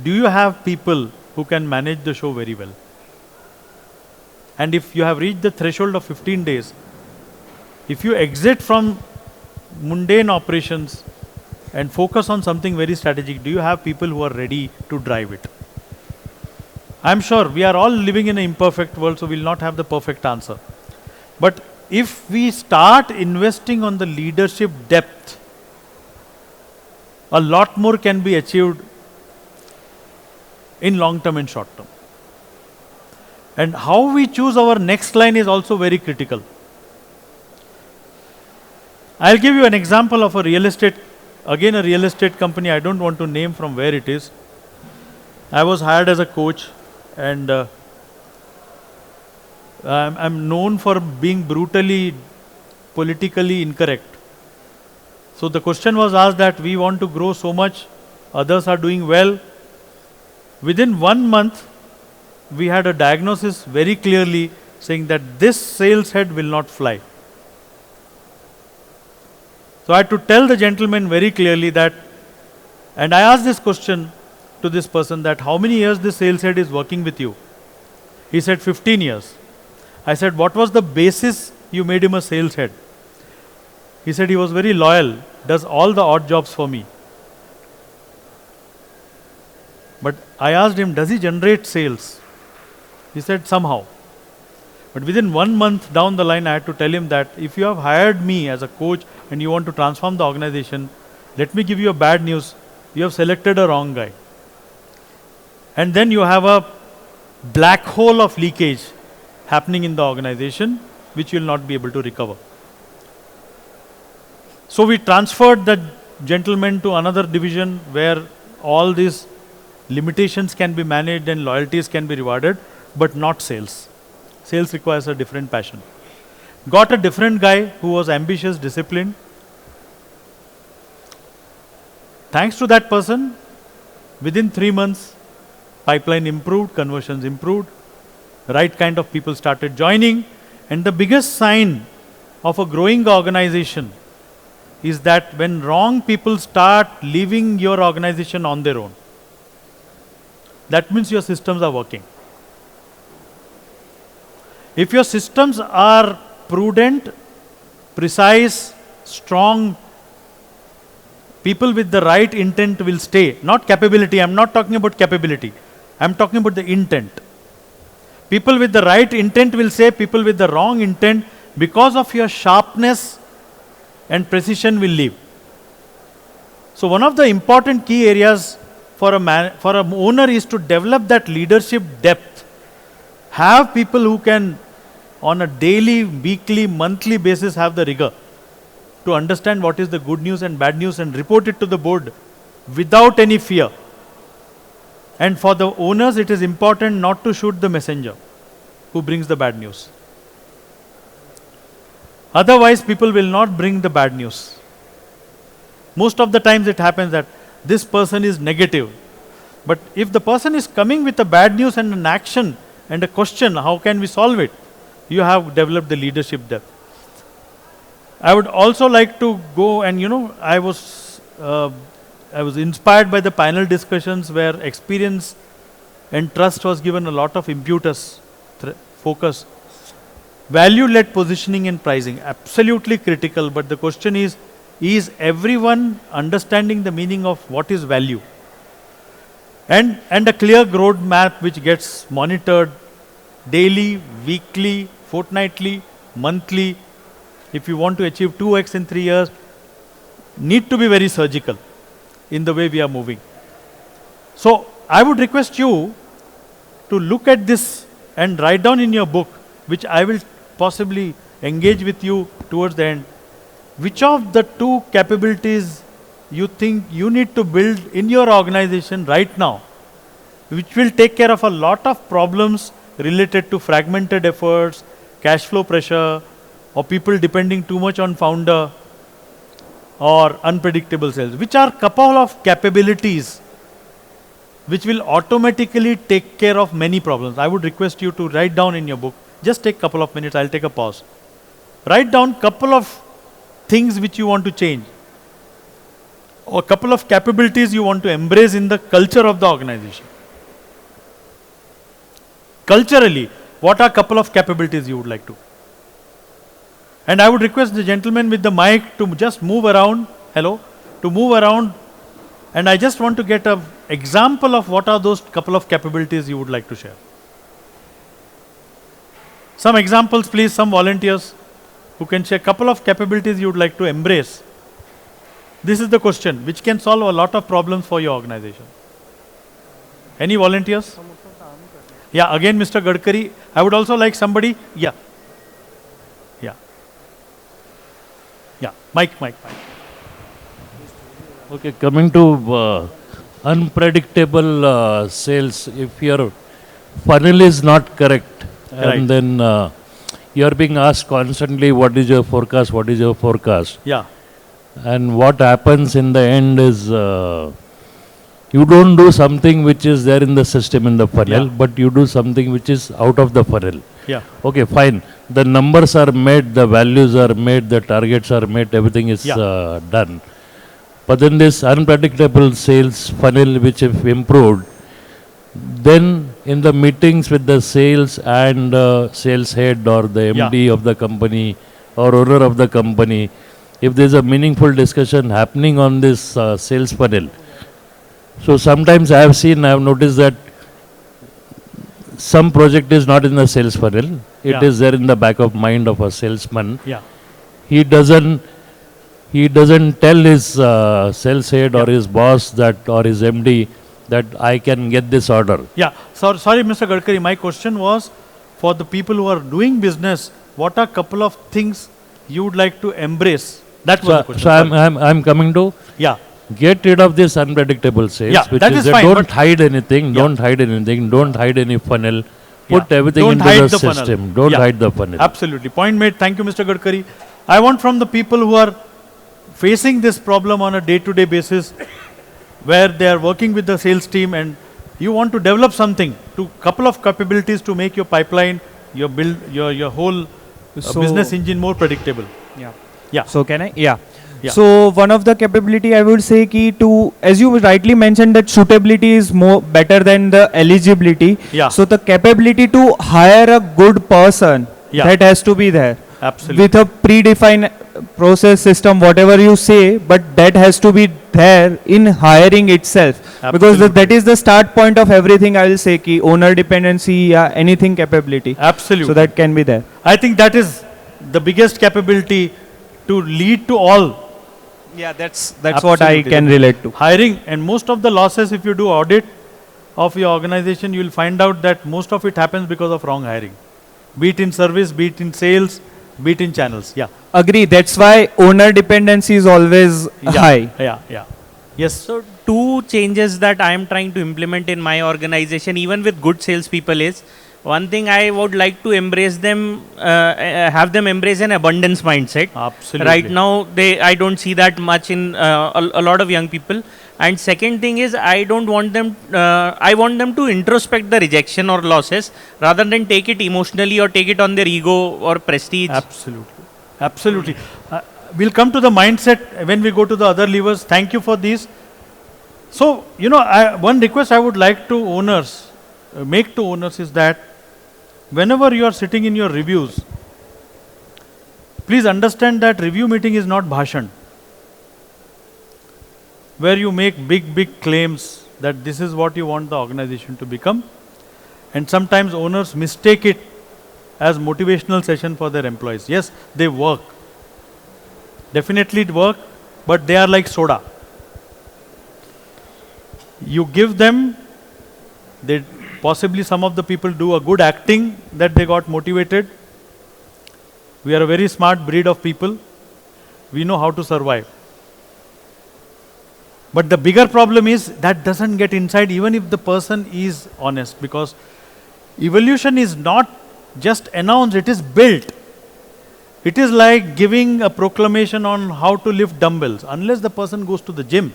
do you have people who can manage the show very well? And if you have reached the threshold of 15 days, if you exit from mundane operations and focus on something very strategic, do you have people who are ready to drive it? I'm sure we are all living in an imperfect world, so we'll not have the perfect answer. But if we start investing on the leadership depth, a lot more can be achieved in long term and short term. And how we choose our next line is also very critical. I'll give you an example of a real estate company. I don't want to name from where it is. I was hired as a coach, and I'm known for being brutally politically incorrect. So the question was asked that we want to grow so much, others are doing well. Within 1 month, we had a diagnosis very clearly saying that this sales head will not fly. So I had to tell the gentleman very clearly that, and I asked this question to this person, that how many years this sales head is working with you? He said 15 years. I said, what was the basis you made him a sales head? He said he was very loyal, does all the odd jobs for me. But I asked him, does he generate sales? He said somehow. But within 1 month down the line, I had to tell him that if you have hired me as a coach and you want to transform the organization, let me give you a bad news. You have selected a wrong guy. And then you have a black hole of leakage happening in the organization, which you will not be able to recover. So we transferred the gentleman to another division where all these limitations can be managed and loyalties can be rewarded, but not sales. Sales requires a different passion. Got a different guy who was ambitious, disciplined. Thanks to that person, within 3 months, pipeline improved, conversions improved, right kind of people started joining, and the biggest sign of a growing organization is that when wrong people start leaving your organization on their own, that means your systems are working. If your systems are prudent, precise, strong, people with the right intent will stay. Not capability, I am not talking about capability, I am talking about the intent. People with the right intent will say, people with the wrong intent, because of your sharpness and precision, will leave. So one of the important key areas for an owner is to develop that leadership depth. Have people who can on a daily, weekly, monthly basis have the rigor to understand what is the good news and bad news and report it to the board without any fear. And for the owners, it is important not to shoot the messenger who brings the bad news. Otherwise, people will not bring the bad news. Most of the times it happens that this person is negative. But if the person is coming with a bad news and an action and a question, how can we solve it? You have developed the leadership depth. I would also like to go and, I was inspired by the panel discussions where experience and trust was given a lot of impetus, focus. Value-led positioning and pricing, absolutely critical, but the question is everyone understanding the meaning of what is value? And a clear roadmap which gets monitored daily, weekly, fortnightly, monthly. If you want to achieve 2x in 3 years, need to be very surgical in the way we are moving. So I would request you to look at this and write down in your book, which I will possibly engage with you towards the end, which of the 2 capabilities you think you need to build in your organization right now, which will take care of a lot of problems related to fragmented efforts, cash flow pressure, or people depending too much on founder, or unpredictable sales, which are couple of capabilities which will automatically take care of many problems. I would request you to write down in your book. Just take a couple of minutes, I'll take a pause. Write down couple of things which you want to change, or a couple of capabilities you want to embrace in the culture of the organization. Culturally, what are couple of capabilities you would like to? And I would request the gentleman with the mic to just move around, to move around, and I just want to get an example of what are those couple of capabilities you would like to share. Some examples please, some volunteers who can share couple of capabilities you would like to embrace. This is the question, which can solve a lot of problems for your organization. Any volunteers? Yeah, again Mr. Gadkari. I would also like somebody, yeah. Mike. Okay, coming to unpredictable sales, if your funnel is not correct, and then you are being asked constantly, what is your forecast? Yeah. And what happens in the end is you don't do something which is there in the system in the funnel, but you do something which is out of the funnel. Yeah. Okay, fine. The numbers are made, the values are made, the targets are made, everything is done. But then this unpredictable sales funnel which if improved, then in the meetings with the sales and sales head or the MD of the company or owner of the company, if there is a meaningful discussion happening on this sales funnel. So sometimes I have noticed that some project is not in the sales funnel. It is there in the back of mind of a salesman. Yeah. He doesn't tell his sales head or his boss that or his MD that I can get this order. Yeah, sorry, Mr. Gadkari, my question was for the people who are doing business, what are couple of things you would like to embrace? That was the question. So I'm coming to Yeah, get rid of this unpredictable sales, Yeah, which that is is that fine, don't but- hide anything, Yeah. don't hide anything, don't hide any funnel. Put Yeah. everything Don't into hide the, the funnel. system. Don't Yeah. hide the funnel. absolutely. Point made. Thank you, Mr. Gadkari. I want from the people who are facing this problem on a day-to-day basis, where they are working with the sales team and you want to develop something, to couple of capabilities to make your pipeline, your build, your whole business engine more predictable. Yeah. Yeah. So can I? Yeah. Yeah. So one of the capability I would say key to, as you rightly mentioned, that suitability is more better than the eligibility. Yeah. So the capability to hire a good person, Yeah. that has to be there. Absolutely. With a predefined process system, whatever you say, but that has to be there in hiring itself. Because that is the start point of everything. I will say key owner dependency, yeah, anything capability. Absolutely. So that can be there. I think that is the biggest capability to lead to all. Yeah, that's what I Absolutely. can relate to. Hiring, and most of the losses, if you do audit of your organization, you will find out that most of it happens because of wrong hiring. Be it in service, be it in sales, be it in channels. Yeah. Agree. That's why owner dependency is always high. Yeah. Yes. So two changes that I am trying to implement in my organization, even with good salespeople, is one thing I would like to embrace them, have them embrace an abundance mindset. Absolutely. Right now, I don't see that much in a lot of young people. And second thing is, I don't want them. I want them to introspect the rejection or losses rather than take it emotionally or take it on their ego or prestige. Absolutely. We'll come to the mindset when we go to the other levers. Thank you for these. So, one request I would like to owners, make to owners is that whenever you are sitting in your reviews, please understand that review meeting is not bhashan, where you make big claims that this is what you want the organization to become. And sometimes owners mistake it as motivational session for their employees. Yes, they work. Definitely it work, but they are like soda. You give them, they possibly some of the people do a good acting that they got motivated. We are a very smart breed of people. We know how to survive. But the bigger problem is that doesn't get inside even if the person is honest, because evolution is not just announced, it is built. It is like giving a proclamation on how to lift dumbbells. Unless the person goes to the gym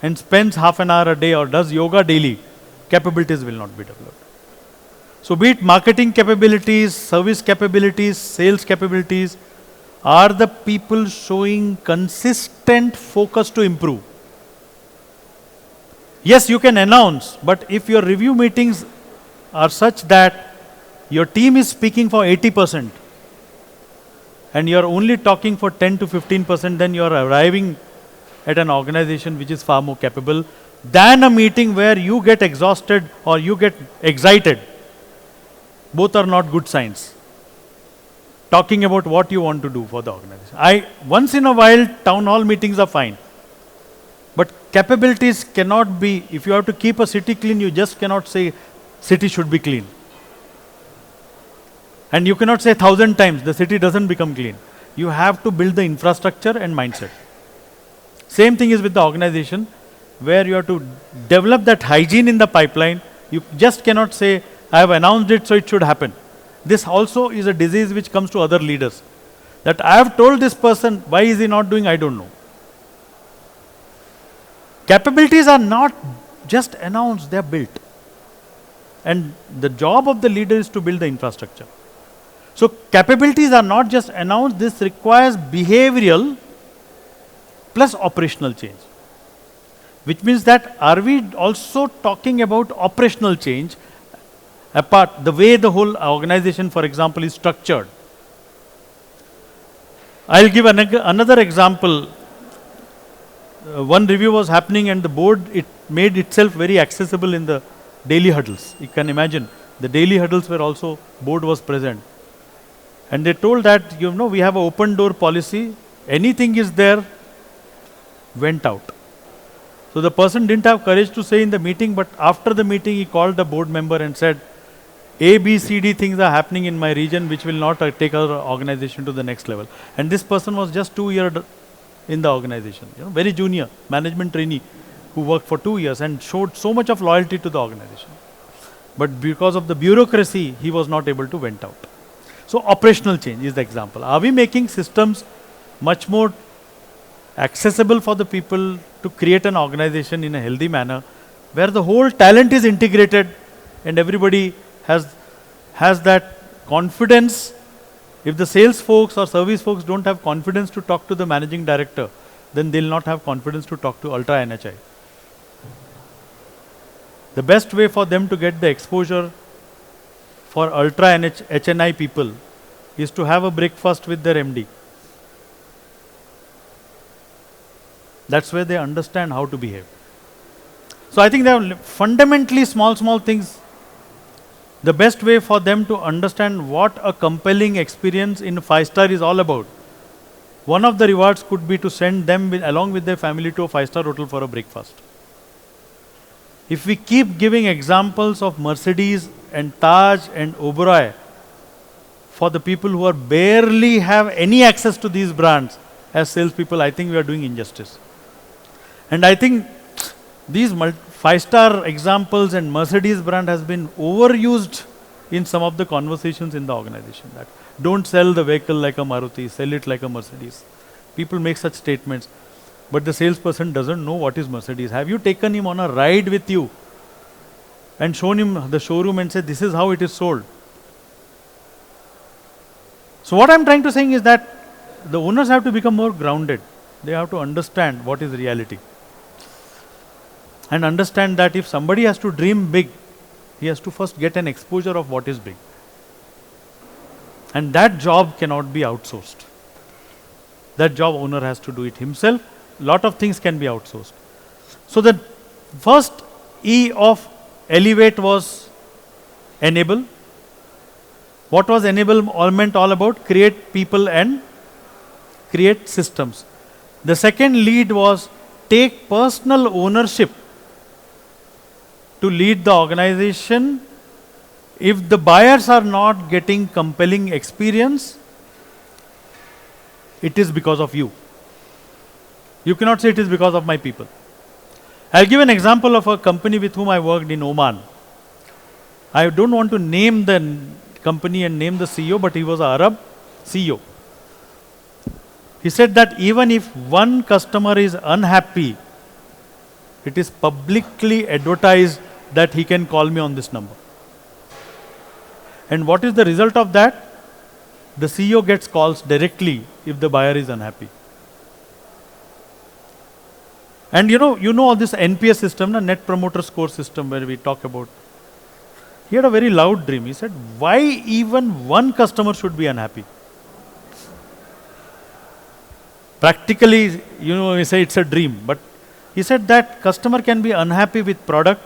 and spends half an hour a day or does yoga daily, capabilities will not be developed. So be it marketing capabilities, service capabilities, sales capabilities, are the people showing consistent focus to improve? Yes, you can announce, but if your review meetings are such that your team is speaking for 80% and you are only talking for 10 to 15%, then you are arriving at an organization which is far more capable than a meeting where you get exhausted or you get excited. Both are not good signs. Talking about what you want to do for the organization. Once in a while, town hall meetings are fine. But capabilities cannot be, if you have to keep a city clean, you just cannot say city should be clean. And you cannot say 1,000 times the city doesn't become clean. You have to build the infrastructure and mindset. Same thing is with the organization, where you have to develop that hygiene in the pipeline. You just cannot say, I have announced it, so it should happen. This also is a disease which comes to other leaders. That I have told this person, why is he not doing, I don't know. Capabilities are not just announced, they are built. And the job of the leader is to build the infrastructure. So capabilities are not just announced, this requires behavioral plus operational change. Which means that are we also talking about operational change, apart the way the whole organization, for example, is structured. I'll give another example. One review was happening and the board, it made itself very accessible in the daily huddles. You can imagine, the daily huddles were also, board was present. And they told that, we have an open door policy, anything is there, went out. So the person didn't have courage to say in the meeting, but after the meeting he called the board member and said, A, B, C, D things are happening in my region which will not take our organization to the next level. And this person was just 2 years in the organization, very junior, management trainee who worked for 2 years and showed so much of loyalty to the organization. But because of the bureaucracy, he was not able to went out. So operational change is the example. Are we making systems much more accessible for the people to create an organization in a healthy manner where the whole talent is integrated and everybody has that confidence? If the sales folks or service folks don't have confidence to talk to the managing director, then they'll not have confidence to talk to Ultra NHI. The best way for them to get the exposure for Ultra HNI people is to have a breakfast with their MD. That's where they understand how to behave. So I think they are fundamentally small things. The best way for them to understand what a compelling experience in 5-star is all about. One of the rewards could be to send them along with their family to a 5-star hotel for a breakfast. If we keep giving examples of Mercedes and Taj and Oberoi for the people who are barely have any access to these brands as salespeople, I think we are doing injustice. And I think these 5-star examples and Mercedes brand has been overused in some of the conversations in the organization. That don't sell the vehicle like a Maruti, sell it like a Mercedes. People make such statements, but the salesperson doesn't know what is Mercedes. Have you taken him on a ride with you and shown him the showroom and said, this is how it is sold? So what I'm trying to say is that the owners have to become more grounded. They have to understand what is reality. And understand that if somebody has to dream big, he has to first get an exposure of what is big. And that job cannot be outsourced. That job owner has to do it himself. Lot of things can be outsourced. So the first E of elevate was enable. What was enablement all about? Create people and create systems. The second lead was take personal ownership to lead the organization. If the buyers are not getting compelling experience, it is because of you. You cannot say it is because of my people. I'll give an example of a company with whom I worked in Oman. I don't want to name the company and name the CEO, but he was an Arab CEO. He said that even if one customer is unhappy, it is publicly advertised that he can call me on this number. And what is the result of that? The CEO gets calls directly if the buyer is unhappy. And you know all this NPS system, Net Promoter Score system, where we talk about. He had a very loud dream. He said, why even one customer should be unhappy? Practically, we say it's a dream, but he said that customer can be unhappy with product,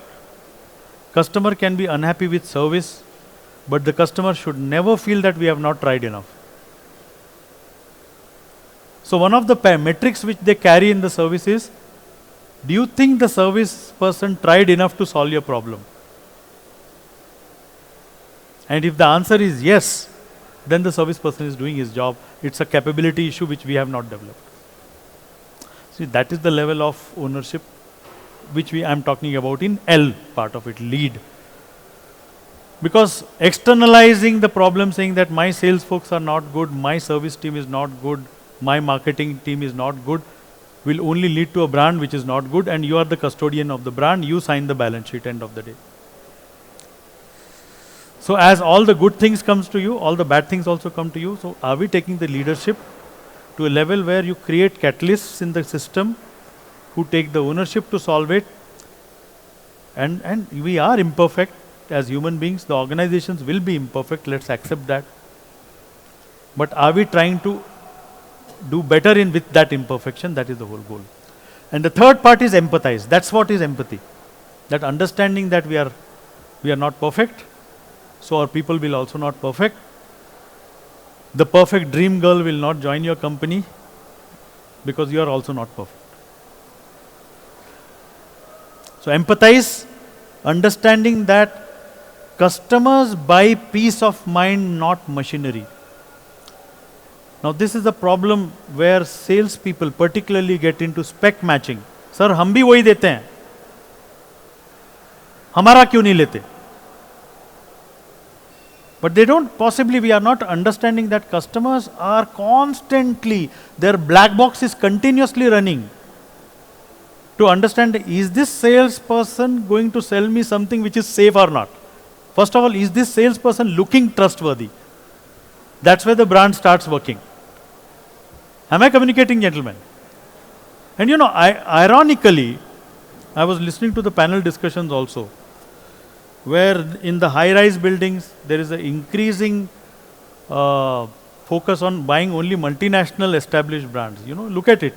customer can be unhappy with service, but the customer should never feel that we have not tried enough. So one of the metrics which they carry in the service is, do you think the service person tried enough to solve your problem? And if the answer is yes, then the service person is doing his job. It's a capability issue which we have not developed. See, that is the level of ownership which I'm talking about in L part of it, lead. Because externalizing the problem, saying that my sales folks are not good, my service team is not good, my marketing team is not good, will only lead to a brand which is not good, and you are the custodian of the brand, you sign the balance sheet end of the day. So as all the good things comes to you, all the bad things also come to you. So are we taking the leadership to a level where you create catalysts in the system who take the ownership to solve it? And we are imperfect as human beings. The organizations will be imperfect. Let's accept that. But are we trying to do better with that imperfection? That is the whole goal. And the third part is empathize. That's what is empathy. That understanding that we are not perfect, so our people will also not perfect. The perfect dream girl will not join your company because you are also not perfect. So empathize, understanding that customers buy peace of mind, not machinery. Now this is a problem where salespeople particularly get into spec matching. Sir, हम भी वही देते हैं, हमारा क्यों नहीं लेते? But they don't, possibly we are not understanding that customers are constantly, their black box is continuously running to understand, is this salesperson going to sell me something which is safe or not? First of all, is this salesperson looking trustworthy? That's where the brand starts working. Am I communicating, gentlemen? And you know, ironically, I was listening to the panel discussions also, where in the high-rise buildings, there is an increasing focus on buying only multinational established brands. You know, look at it.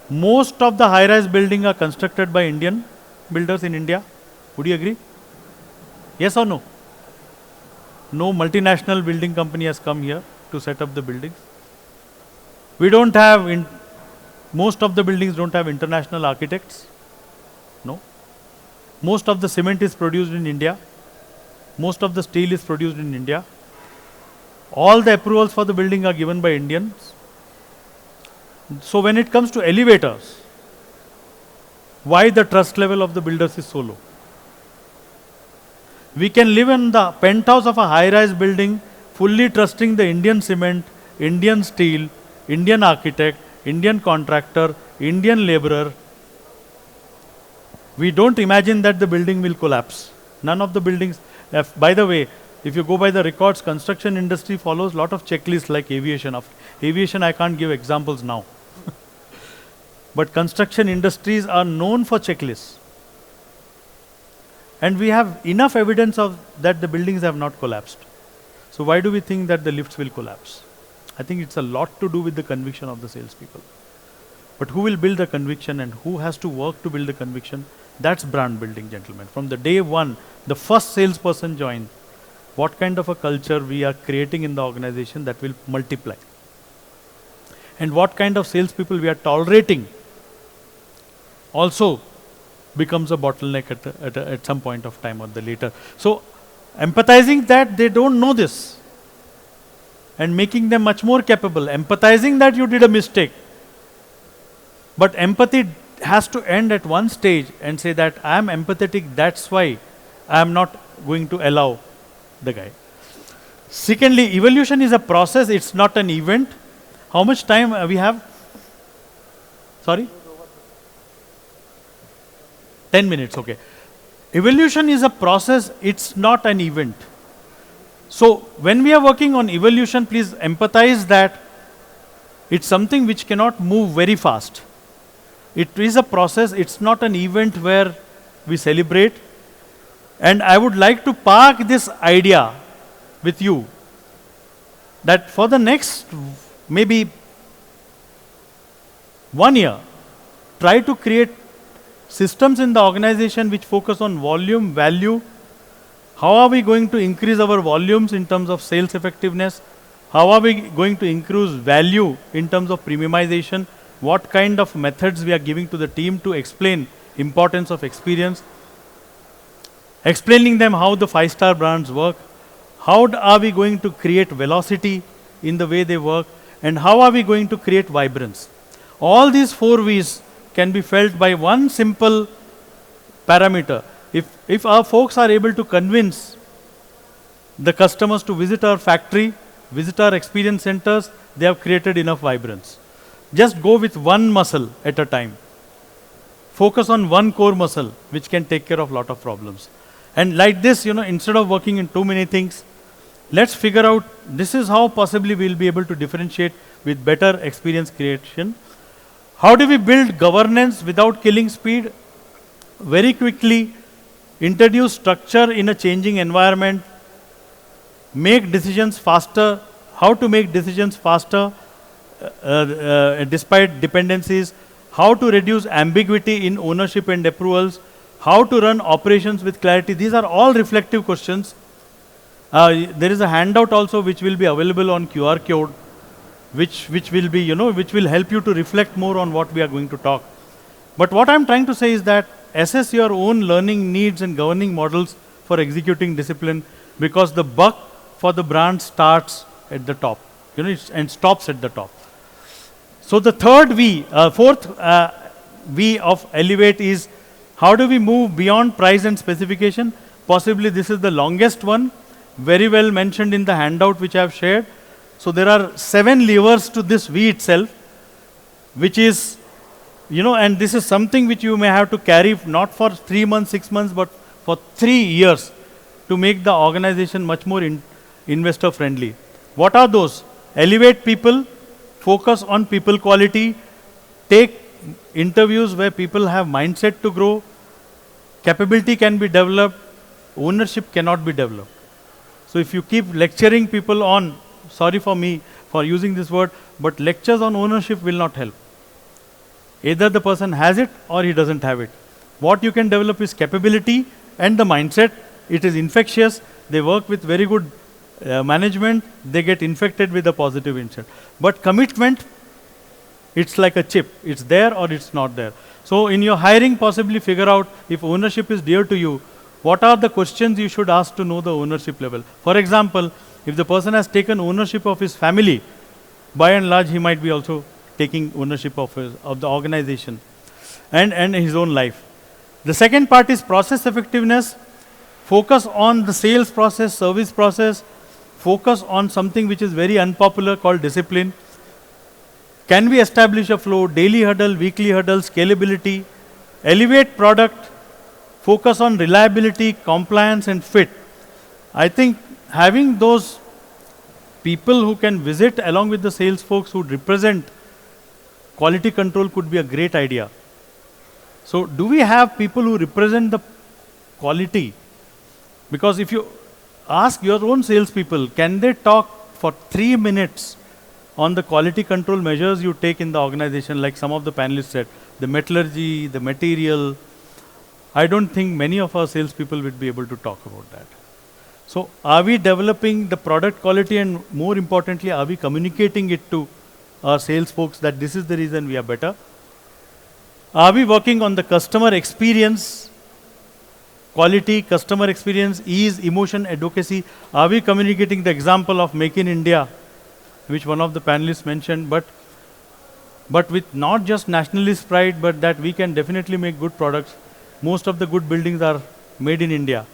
Most of the high-rise buildings are constructed by Indian builders in India. Would you agree? Yes or no? No multinational building company has come here to set up the buildings. We don't have, most of the buildings don't have international architects. No. Most of the cement is produced in India. Most of the steel is produced in India. All the approvals for the building are given by Indians. So when it comes to elevators, why the trust level of the builders is so low? We can live in the penthouse of a high-rise building fully trusting the Indian cement, Indian steel, Indian architect, Indian contractor, Indian laborer. We don't imagine that the building will collapse. None of the buildings, by the way, if you go by the records, construction industry follows a lot of checklists like aviation. Of aviation, I can't give examples now. But construction industries are known for checklists. And we have enough evidence of that the buildings have not collapsed. So why do we think that the lifts will collapse? I think it's a lot to do with the conviction of the salespeople. But who will build the conviction and who has to work to build the conviction? That's brand building, gentlemen. From the day one, the first salesperson joined, what kind of a culture we are creating in the organization that will multiply. And what kind of salespeople we are tolerating also becomes a bottleneck at some point of time or the later. So empathizing that they don't know this and making them much more capable, empathizing that you did a mistake. But empathy has to end at one stage and say that I am empathetic, that's why I am not going to allow the guy. Secondly, evolution is a process, it's not an event. How much time we have? Sorry? 10 minutes, okay. Evolution is a process, it's not an event. So when we are working on evolution, please empathize that it's something which cannot move very fast. It is a process, it's not an event where we celebrate. And I would like to park this idea with you that for the next maybe 1 year, try to create systems in the organization which focus on volume, value. How are we going to increase our volumes in terms of sales effectiveness? How are we going to increase value in terms of premiumization? What kind of methods we are giving to the team to explain importance of experience? Explaining them how the 5-star brands work. How are we going to create velocity in the way they work? And how are we going to create vibrance? All these 4 V's can be felt by one simple parameter. If our folks are able to convince the customers to visit our factory, visit our experience centers, they have created enough vibrance. Just go with one muscle at a time. Focus on one core muscle which can take care of a lot of problems. And like this, you know, instead of working in too many things, let's figure out this is how possibly we'll be able to differentiate with better experience creation. How do we build governance without killing speed? Very quickly, introduce structure in a changing environment, make decisions faster. How to make decisions faster despite dependencies, how to reduce ambiguity in ownership and approvals, how to run operations with clarity. These are all reflective questions. There is a handout also which will be available on QR code, which will be, which will help you to reflect more on what we are going to talk. But what I'm trying to say is that assess your own learning needs and governing models for executing discipline, because the buck for the brand starts at the top, and stops at the top. So the fourth V of Elevate is, how do we move beyond price and specification? Possibly this is the longest one, very well mentioned in the handout which I have shared. So there are 7 levers to this V itself, which is, and this is something which you may have to carry not for 3 months, 6 months, but for 3 years to make the organization much more investor friendly. What are those? Elevate people, focus on people quality, take interviews where people have mindset to grow, capability can be developed, ownership cannot be developed. So if you keep lecturing people on, sorry for me for using this word, but lectures on ownership will not help. Either the person has it or he doesn't have it. What you can develop is capability and the mindset. It is infectious. They work with very good management. They get infected with a positive mindset. But commitment, it's like a chip. It's there or it's not there. So in your hiring, possibly figure out if ownership is dear to you, what are the questions you should ask to know the ownership level. For example, if the person has taken ownership of his family, by and large, he might be also taking ownership of the organization and his own life. The second part is process effectiveness. Focus on the sales process, service process. Focus on something which is very unpopular called discipline. Can we establish a flow, daily hurdle, weekly hurdle, scalability, elevate product, focus on reliability, compliance and fit. I think having those people who can visit along with the sales folks who represent quality control could be a great idea. So do we have people who represent the quality? Because if you ask your own salespeople, can they talk for 3 minutes on the quality control measures you take in the organization, like some of the panelists said, the metallurgy, the material? I don't think many of our salespeople would be able to talk about that. So are we developing the product quality, and more importantly, are we communicating it to our sales folks that this is the reason we are better? Are we working on the customer experience, quality, customer experience, ease, emotion, advocacy? Are we communicating the example of Make in India, which one of the panelists mentioned, but with not just nationalist pride, but that we can definitely make good products. Most of the good buildings are made in India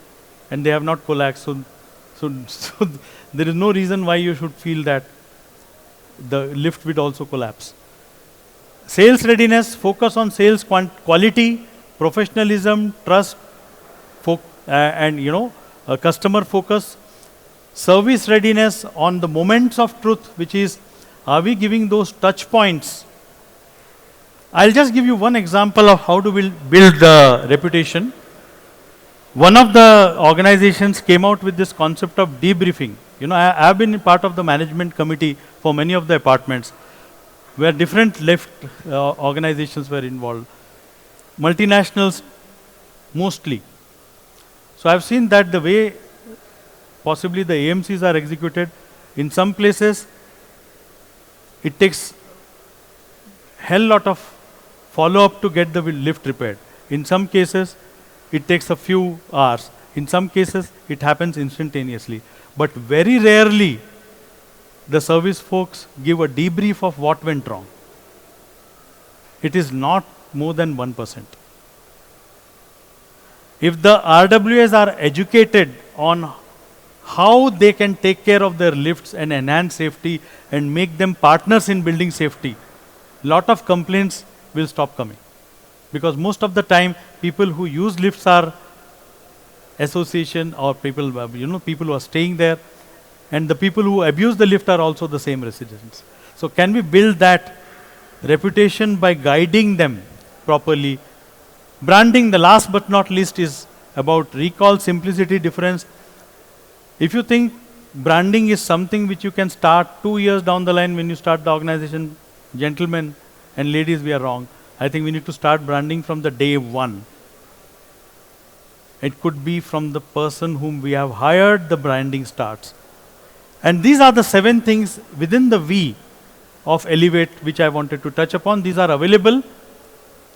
and they have not collapsed. So there is no reason why you should feel that the lift will also collapse. Sales readiness, focus on sales quality, professionalism, trust, and customer focus. Service readiness on the moments of truth, which is, are we giving those touch points? I'll just give you one example of how to build the reputation. One of the organizations came out with this concept of debriefing. I have been part of the management committee for many of the apartments where different left organizations were involved. Multinationals mostly. So I've seen that the way possibly the AMCs are executed, in some places it takes hell lot of follow-up to get the lift repaired. In some cases, it takes a few hours. In some cases, it happens instantaneously. But very rarely, the service folks give a debrief of what went wrong. It is not more than 1%. If the RWAs are educated on how they can take care of their lifts and enhance safety and make them partners in building safety, lot of complaints will stop coming. Because most of the time, people who use lifts are association or people who are staying there, and the people who abuse the lift are also the same residents. So can we build that reputation by guiding them properly? Branding, the last but not least, is about recall, simplicity, difference. If you think branding is something which you can start 2 years down the line when you start the organization, gentlemen and ladies, we are wrong. I think we need to start branding from the day one. It could be from the person whom we have hired, the branding starts. And these are the 7 things within the V of Elevate which I wanted to touch upon. These are available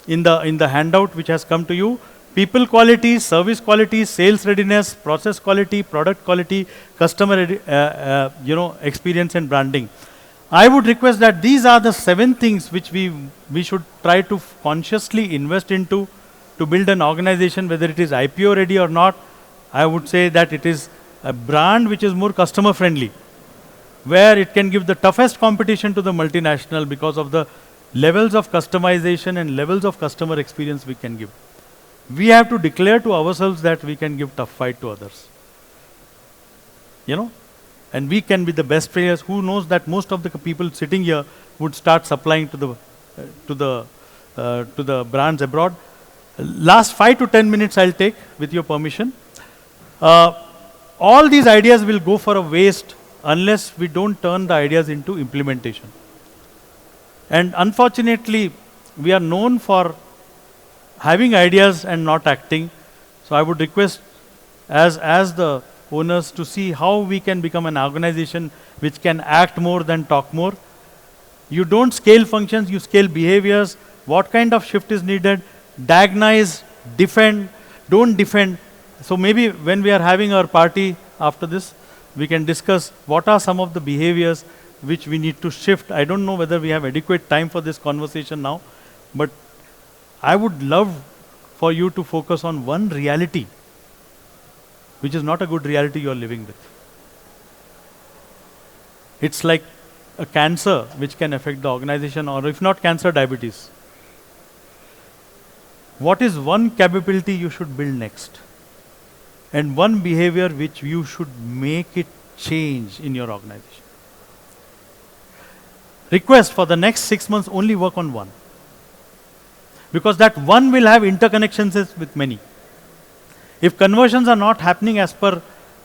in the handout which has come to you. people quality, service quality, sales readiness, process quality, product quality, customer experience and branding. I would request that these are the 7 things which we should try to consciously invest into to build an organization, whether it is IPO ready or not. I would say that it is a brand which is more customer friendly, where it can give the toughest competition to the multinational because of the levels of customization and levels of customer experience we can give. We have to declare to ourselves that we can give tough fight to others. And we can be the best players. Who knows that most of the people sitting here would start supplying to the brands abroad. Last 5 to 10 minutes I'll take, with your permission. All these ideas will go for a waste unless we don't turn the ideas into implementation. And unfortunately, we are known for having ideas and not acting. So I would request as the owners to see how we can become an organization which can act more than talk more. You don't scale functions, you scale behaviors. What kind of shift is needed? Diagnose, defend, don't defend. So maybe when we are having our party after this, we can discuss what are some of the behaviors which we need to shift. I don't know whether we have adequate time for this conversation now, but I would love for you to focus on one reality, which is not a good reality you are living with. It's like a cancer which can affect the organization, or if not cancer, diabetes. What is one capability you should build next? And one behavior which you should make it change in your organization. Request for the next 6 months, only work on one. Because that one will have interconnections with many. If conversions are not happening as per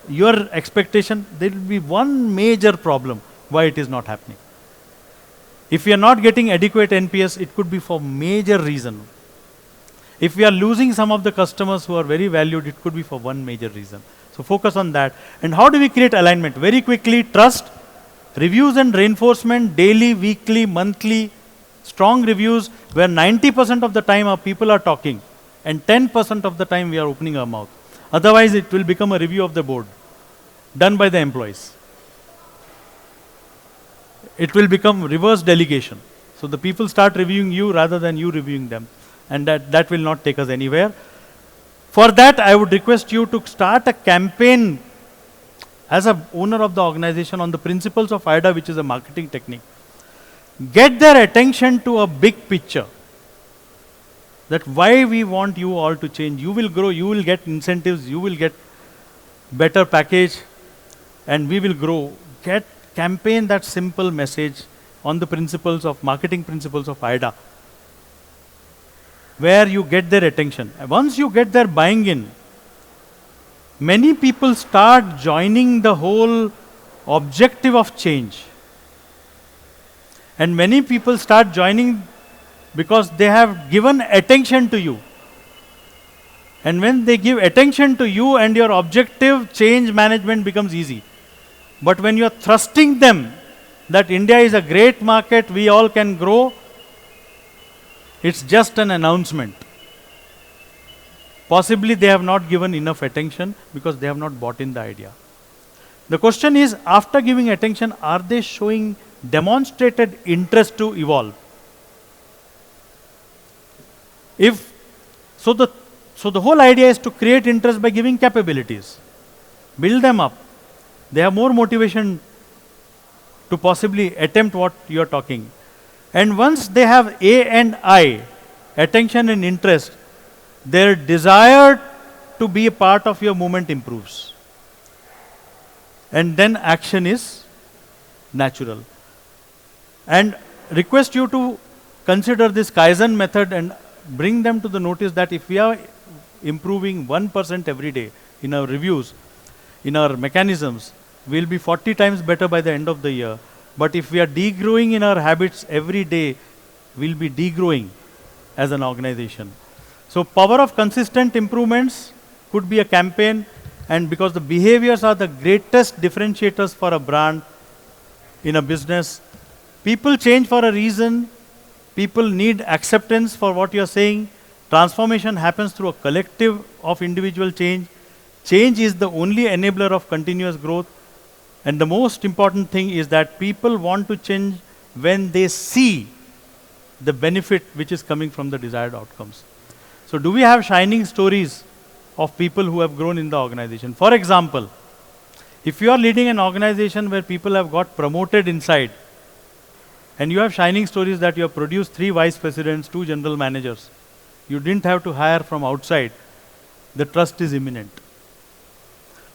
your expectation, there will be one major problem why it is not happening. If we are not getting adequate NPS, it could be for major reason. If we are losing some of the customers who are very valued, it could be for one major reason. So focus on that. And how do we create alignment? Very quickly, trust, reviews and reinforcement, daily, weekly, monthly, strong reviews, where 90% of the time our people are talking and 10% of the time we are opening our mouth. Otherwise, it will become a review of the board done by the employees. It will become reverse delegation. So the people start reviewing you rather than you reviewing them. And that will not take us anywhere. For that, I would request you to start a campaign as an owner of the organization on the principles of IDA, which is a marketing technique. Get their attention to a big picture. That why we want you all to change. You will grow, you will get incentives, you will get better package, and we will grow. Campaign that simple message on the principles of marketing principles of IDA, where you get their attention. Once you get their buying in, many people start joining the whole objective of change. And many people start joining because they have given attention to you. And when they give attention to you and your objective, change management becomes easy. But when you are thrusting them that India is a great market, we all can grow, it's just an announcement. Possibly they have not given enough attention because they have not bought in the idea. The question is, after giving attention, are they showing demonstrated interest to evolve? So the whole idea is to create interest by giving capabilities. Build them up. They have more motivation to possibly attempt what you are talking. And once they have A and I, attention and interest, their desire to be a part of your movement improves. And then action is natural. And request you to consider this Kaizen method and bring them to the notice that if we are improving 1% every day in our reviews, in our mechanisms, we'll be 40 times better by the end of the year. But if we are degrowing in our habits every day, we'll be degrowing as an organization. So power of consistent improvements could be a campaign, and because the behaviors are the greatest differentiators for a brand in a business. People change for a reason. People need acceptance for what you're saying. Transformation happens through a collective of individual change. Change is the only enabler of continuous growth. And the most important thing is that people want to change when they see the benefit which is coming from the desired outcomes. So do we have shining stories of people who have grown in the organization? For example, if you are leading an organization where people have got promoted inside, and you have shining stories that you have produced 3 vice presidents, 2 general managers, you didn't have to hire from outside, the trust is imminent.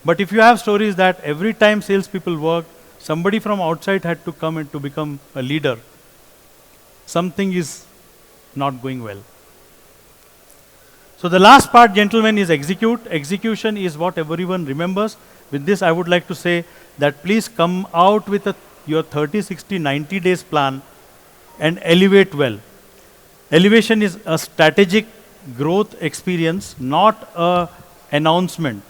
But if you have stories that every time salespeople work, somebody from outside had to come in to become a leader, something is not going well. So the last part, gentlemen, is execute. Execution is what everyone remembers. With this, I would like to say that please come out with your 30, 60, 90 days plan and elevate well. Elevation is a strategic growth experience, not an announcement,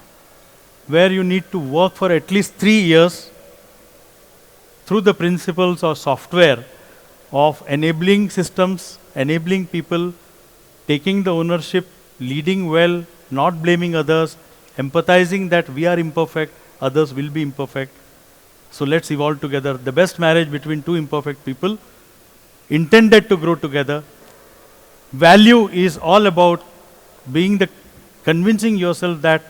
where you need to work for at least 3 years through the principles or software of enabling systems, enabling people, taking the ownership, leading well, not blaming others, empathizing that we are imperfect, others will be imperfect. So let's evolve together. The best marriage between 2 imperfect people, intended to grow together. Value is all about convincing yourself that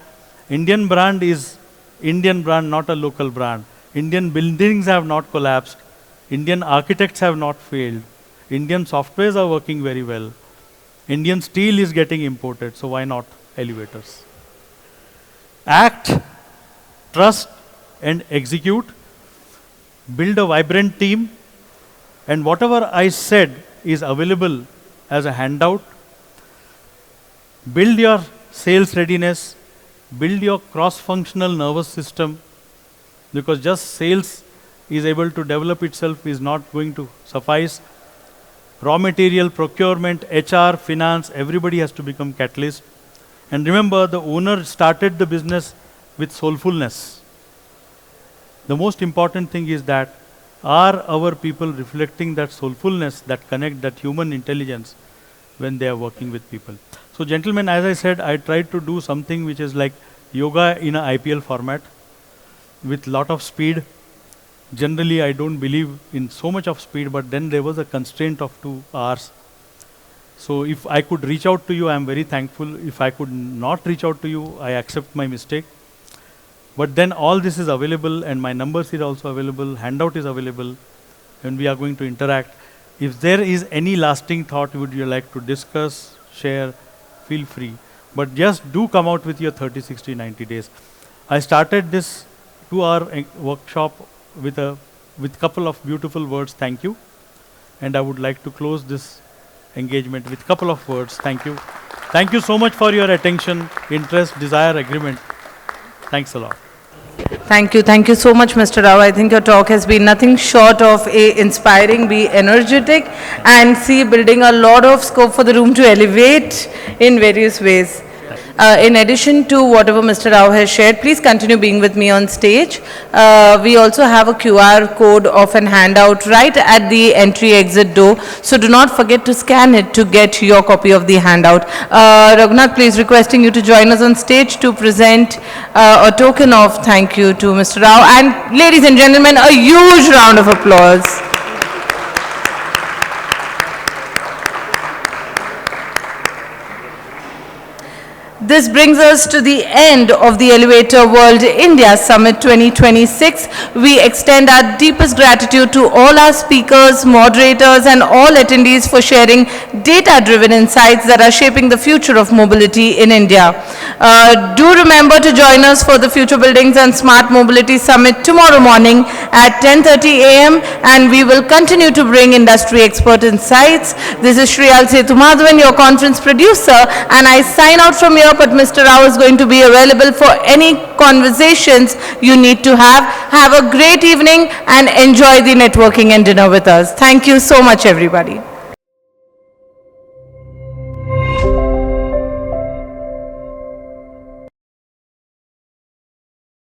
Indian brand is Indian brand, not a local brand. Indian buildings have not collapsed. Indian architects have not failed. Indian softwares are working very well. Indian steel is getting imported, so why not elevators? Act, trust, and execute. Build a vibrant team, and whatever I said is available as a handout. Build your sales readiness, build your cross-functional nervous system, because just sales is able to develop itself is not going to suffice. Raw material, procurement, HR, finance, everybody has to become catalyst. And remember, the owner started the business with soulfulness. The most important thing is that are our people reflecting that soulfulness, that connect, that human intelligence when they are working with people. So gentlemen, as I said, I tried to do something which is like yoga in a IPL format with lot of speed. Generally, I don't believe in so much of speed, but then there was a constraint of 2 hours. So if I could reach out to you, I am very thankful. If I could not reach out to you, I accept my mistake. But then all this is available, and my numbers is also available, handout is available, and we are going to interact. If there is any lasting thought would you like to discuss, share, feel free. But just do come out with your 30, 60, 90 days. I started this 2-hour workshop with couple of beautiful words, thank you. And I would like to close this engagement with couple of words, thank you. Thank you so much for your attention, interest, desire, agreement. Thanks a lot. Thank you so much, Mr. Rao. I think your talk has been nothing short of inspiring, be energetic, and see building a lot of scope for the room to elevate in various ways. In addition to whatever Mr. Rao has shared, please continue being with me on stage. We also have a QR code of an handout right at the entry exit door. So do not forget to scan it to get your copy of the handout. Raghunath, please requesting you to join us on stage to present a token of thank you to Mr. Rao. And ladies and gentlemen, a huge round of applause. This brings us to the end of the Elevator World India Summit 2026. We extend our deepest gratitude to all our speakers, moderators, and all attendees for sharing data-driven insights that are shaping the future of mobility in India. Do remember to join us for the Future Buildings and Smart Mobility Summit tomorrow morning at 10:30 a.m. and we will continue to bring industry expert insights. This is Shriyal Sethumadhavan, your conference producer, and I sign out from here, but Mr. Rao is going to be available for any conversations you need to have. Have a great evening and enjoy the networking and dinner with us. Thank you so much, everybody.